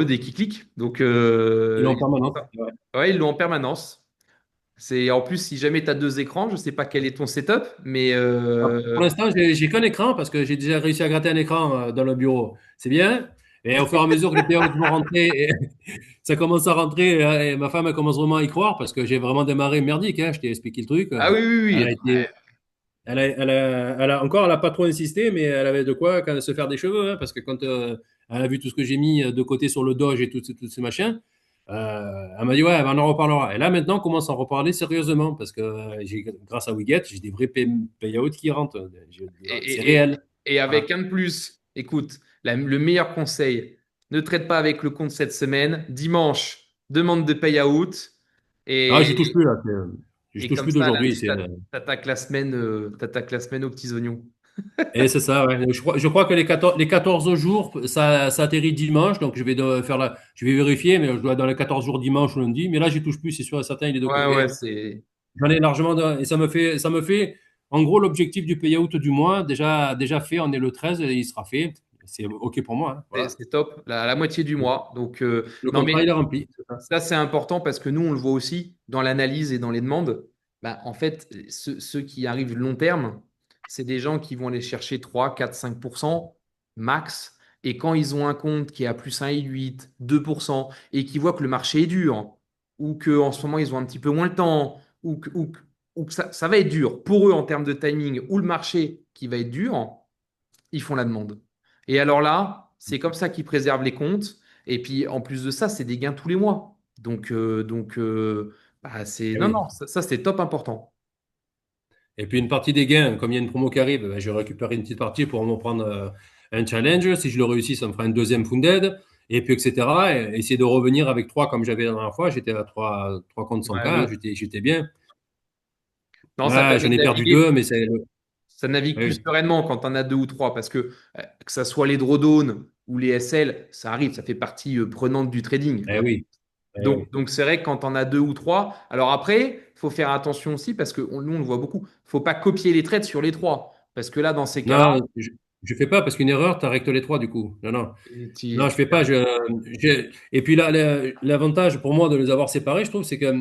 dès qu'ils cliquent. Donc, Ils l'ont en permanence. Ouais. ouais, ils l'ont en permanence. C'est en plus si jamais tu as deux écrans, je sais pas quel est ton setup, mais Pour l'instant, j'ai qu'un écran parce que j'ai déjà réussi à gratter un écran dans le bureau. C'est bien. Et au fur et à mesure que les payouts vont rentrer, et ça commence à rentrer. Et ma femme, elle commence vraiment à y croire parce que j'ai vraiment démarré merdique. Hein, je t'ai expliqué le truc. ah oui oui Elle oui. a été, elle a pas trop insisté, mais elle avait de quoi quand se faire des cheveux. Hein, parce que quand elle a vu tout ce que j'ai mis de côté sur le Doge et tous ces machins, elle m'a dit, ouais, ben, on en reparlera. Et là, maintenant, on commence à en reparler sérieusement parce que grâce à Wiget, j'ai des vrais payouts qui rentrent. Et, C'est et, et, réel. et Voilà. avec un de plus, écoute, le meilleur conseil, ne traite pas avec le compte cette semaine. Dimanche, demande de payout. Ah, j'y touche Et, plus là. J'y et touche comme plus ça, d'aujourd'hui. lundi, t'attaques la semaine aux petits oignons. Et c'est ça, ouais. Je crois que les 14 jours, ça atterrit dimanche, donc je vais vérifier, mais je dois être dans les 14 jours dimanche ou lundi. Mais là, j'y touche plus, c'est sûr et certain, il est de Ouais, côté. ouais, Hein. c'est J'en ai largement, et ça me fait, en gros, l'objectif du payout du mois, déjà fait, on est le 13 et il sera fait. C'est OK pour moi. Hein. c'est- Voilà. c'est top, la moitié du mois. Donc, Le non, contrat, il mais est rempli. C'est ça. ça, c'est important parce que nous, on le voit aussi dans l'analyse et dans les demandes. Bah, en fait, ceux qui arrivent long terme, c'est des gens qui vont aller chercher 3, 4, 5% max. Et quand ils ont un compte qui est à plus 1,8, 2% et qui voient que le marché est dur, ou qu'en ce moment, ils ont un petit peu moins le temps, ou que ça va être dur pour eux en termes de timing, ou le marché qui va être dur, ils font la demande. Et alors là, c'est comme ça qu'ils préservent les comptes. Et puis, en plus de ça, c'est des gains tous les mois. Bah, Eh non, oui. non, ça c'est top important. Et puis une partie des gains, comme il y a une promo qui arrive, ben, je récupère une petite partie pour me prendre un challenge. Si je le réussis, ça me fera un deuxième funded. Et puis, etc. Et essayer de revenir avec trois comme j'avais la dernière fois. J'étais à trois contre Ouais, 100K, j'étais bien. non, ça Là, permet j'en de ai perdu naviguer, deux, mais c'est. ça navigue plus Oui, sereinement quand on a deux ou trois. Parce que ça soit les drawdowns ou les SL, ça arrive, ça fait partie prenante du trading. eh oui. Eh oui. Donc c'est vrai que quand on a deux ou trois, alors après, il faut faire attention aussi parce que nous, on le voit beaucoup. Il faut pas copier les trades sur les trois. Parce que là, dans ces cas-là, Non, je fais pas parce qu'une erreur, tu arrêtes les trois du coup. Non, non. Non, je tu fais pas. perds. Et puis là, l'avantage pour moi de les avoir séparés, je trouve, c'est que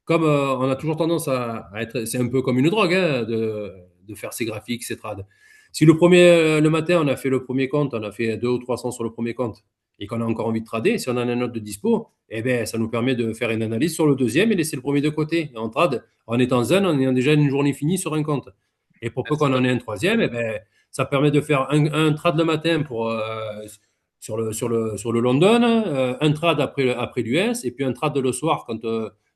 comme on a toujours tendance à être, c'est un peu comme une drogue, hein, de faire ces graphiques, ces trades. Si le matin, on a fait le premier compte, on a fait 200 ou 300 sur le premier compte, et qu'on a encore envie de trader, si on a un autre de dispo, eh ben, ça nous permet de faire une analyse sur le deuxième et laisser le premier de côté. Et on trade en étant zen, en ayant déjà une journée finie sur un compte. Et pour Ah, peu c'est qu'on en top. ait un troisième, eh ben, ça permet de faire un trade le matin pour sur le London, un trade après l'US, et puis un trade le soir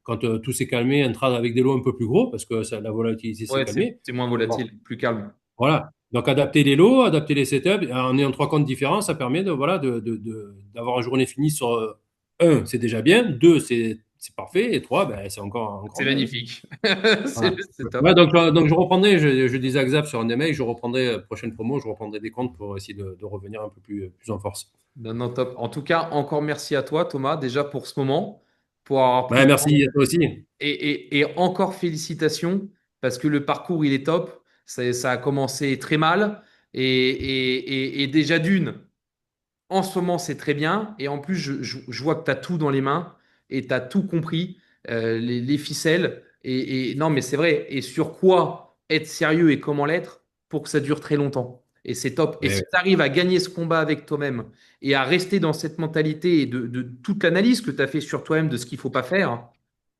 quand tout s'est calmé, un trade avec des lots un peu plus gros, parce que la volatilité s'est Ouais, calmée. c'est moins Bon, volatile, plus calme. voilà. Donc adapter les lots, adapter les setups, en ayant trois comptes différents, ça permet voilà, d'avoir une journée finie sur un, c'est déjà bien, deux, c'est parfait, et trois, ben, c'est encore C'est mieux. Hein. magnifique. Voilà. C'est top. Ouais, donc je reprendrai, je disais à Xav sur un des mails, je reprendrai, prochaine promo, je reprendrai des comptes pour essayer de revenir un peu plus en force. Non, non, top. En tout cas, encore merci à toi, Thomas, déjà pour ce moment, pour avoir pris Ouais, le temps. merci à toi aussi. Et encore félicitations, parce que le parcours, il est top. Ça a commencé très mal. Et déjà d'une, en ce moment, c'est très bien. Et en plus, je vois que tu as tout dans les mains et tu as tout compris, les ficelles. Et non, mais c'est vrai. Et sur quoi être sérieux et comment l'être pour que ça dure très longtemps. Et c'est top. Et Ouais, si ouais. tu arrives à gagner ce combat avec toi-même et à rester dans cette mentalité et de toute l'analyse que tu as fait sur toi-même de ce qu'il ne faut pas faire,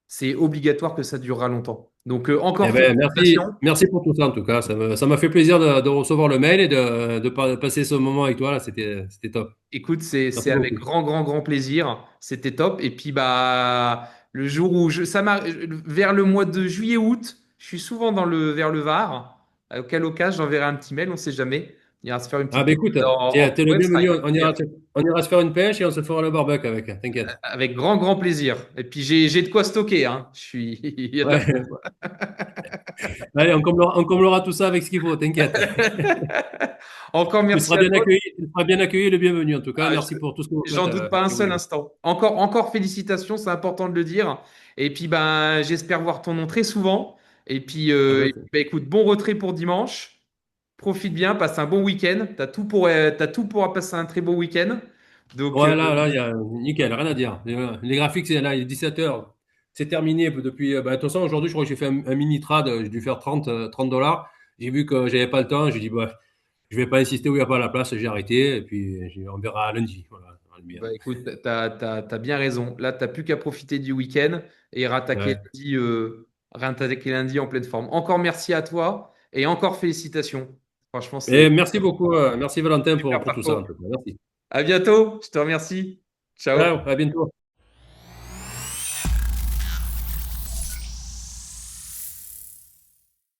c'est obligatoire que ça durera longtemps. Donc, Eh encore ben, félicitations. merci pour tout ça en tout cas. Ça m'a fait plaisir de recevoir le mail et de passer ce moment avec toi là. C'était top. Écoute, c'est Merci avec beaucoup. grand, grand, grand plaisir. C'était top. Et puis, bah, le jour où vers le mois de juillet-août, je suis souvent vers le Var. Auquel occasion, j'enverrai un petit mail, on ne sait jamais. On ira se faire une Ah petite ben balade écoute, en t'es le website bienvenu. avec plaisir. On ira se faire une pêche et on se fera le barbecue avec. T'inquiète. Avec grand, grand plaisir. Et puis, j'ai de quoi stocker, hein. Il y a de la Ouais. place. Allez, on comblera tout ça avec ce qu'il faut. T'inquiète. Encore Tu merci seras à bien toi. accueilli. Tu seras bien accueilli, le bienvenu en tout cas. Ah, Merci pour tout ce que vous faites j'en doute pas un chez seul Winamax. instant. Encore félicitations, c'est important de le dire. Et puis, ben, j'espère voir ton nom très souvent. Ah ben, Ben, écoute, bon retrait pour dimanche. Profite bien, passe un bon week-end. T'as tout pour passer un très beau week-end. Donc, ouais, là, il y a nickel, rien à dire. Les graphiques, là, il est 17 h. C'est terminé depuis. Bah, de toute façon, aujourd'hui, je crois que j'ai fait un mini trade. J'ai dû faire 30 dollars. J'ai vu que j'avais pas le temps. J'ai dit, bah, je vais pas insister où il n'y a pas la place. J'ai arrêté. Et puis, on verra lundi. Voilà, dans le bien. bah, écoute, t'as bien raison. Là, t'as plus qu'à profiter du week-end et Ouais. rattaquer lundi en pleine forme. Encore merci à toi et encore félicitations. Franchement, Et c'est merci beaucoup. Merci Valentin super pour tout ça. En parcours. tout cas. Merci. À bientôt. Je te remercie. Ciao. Ciao, à bientôt.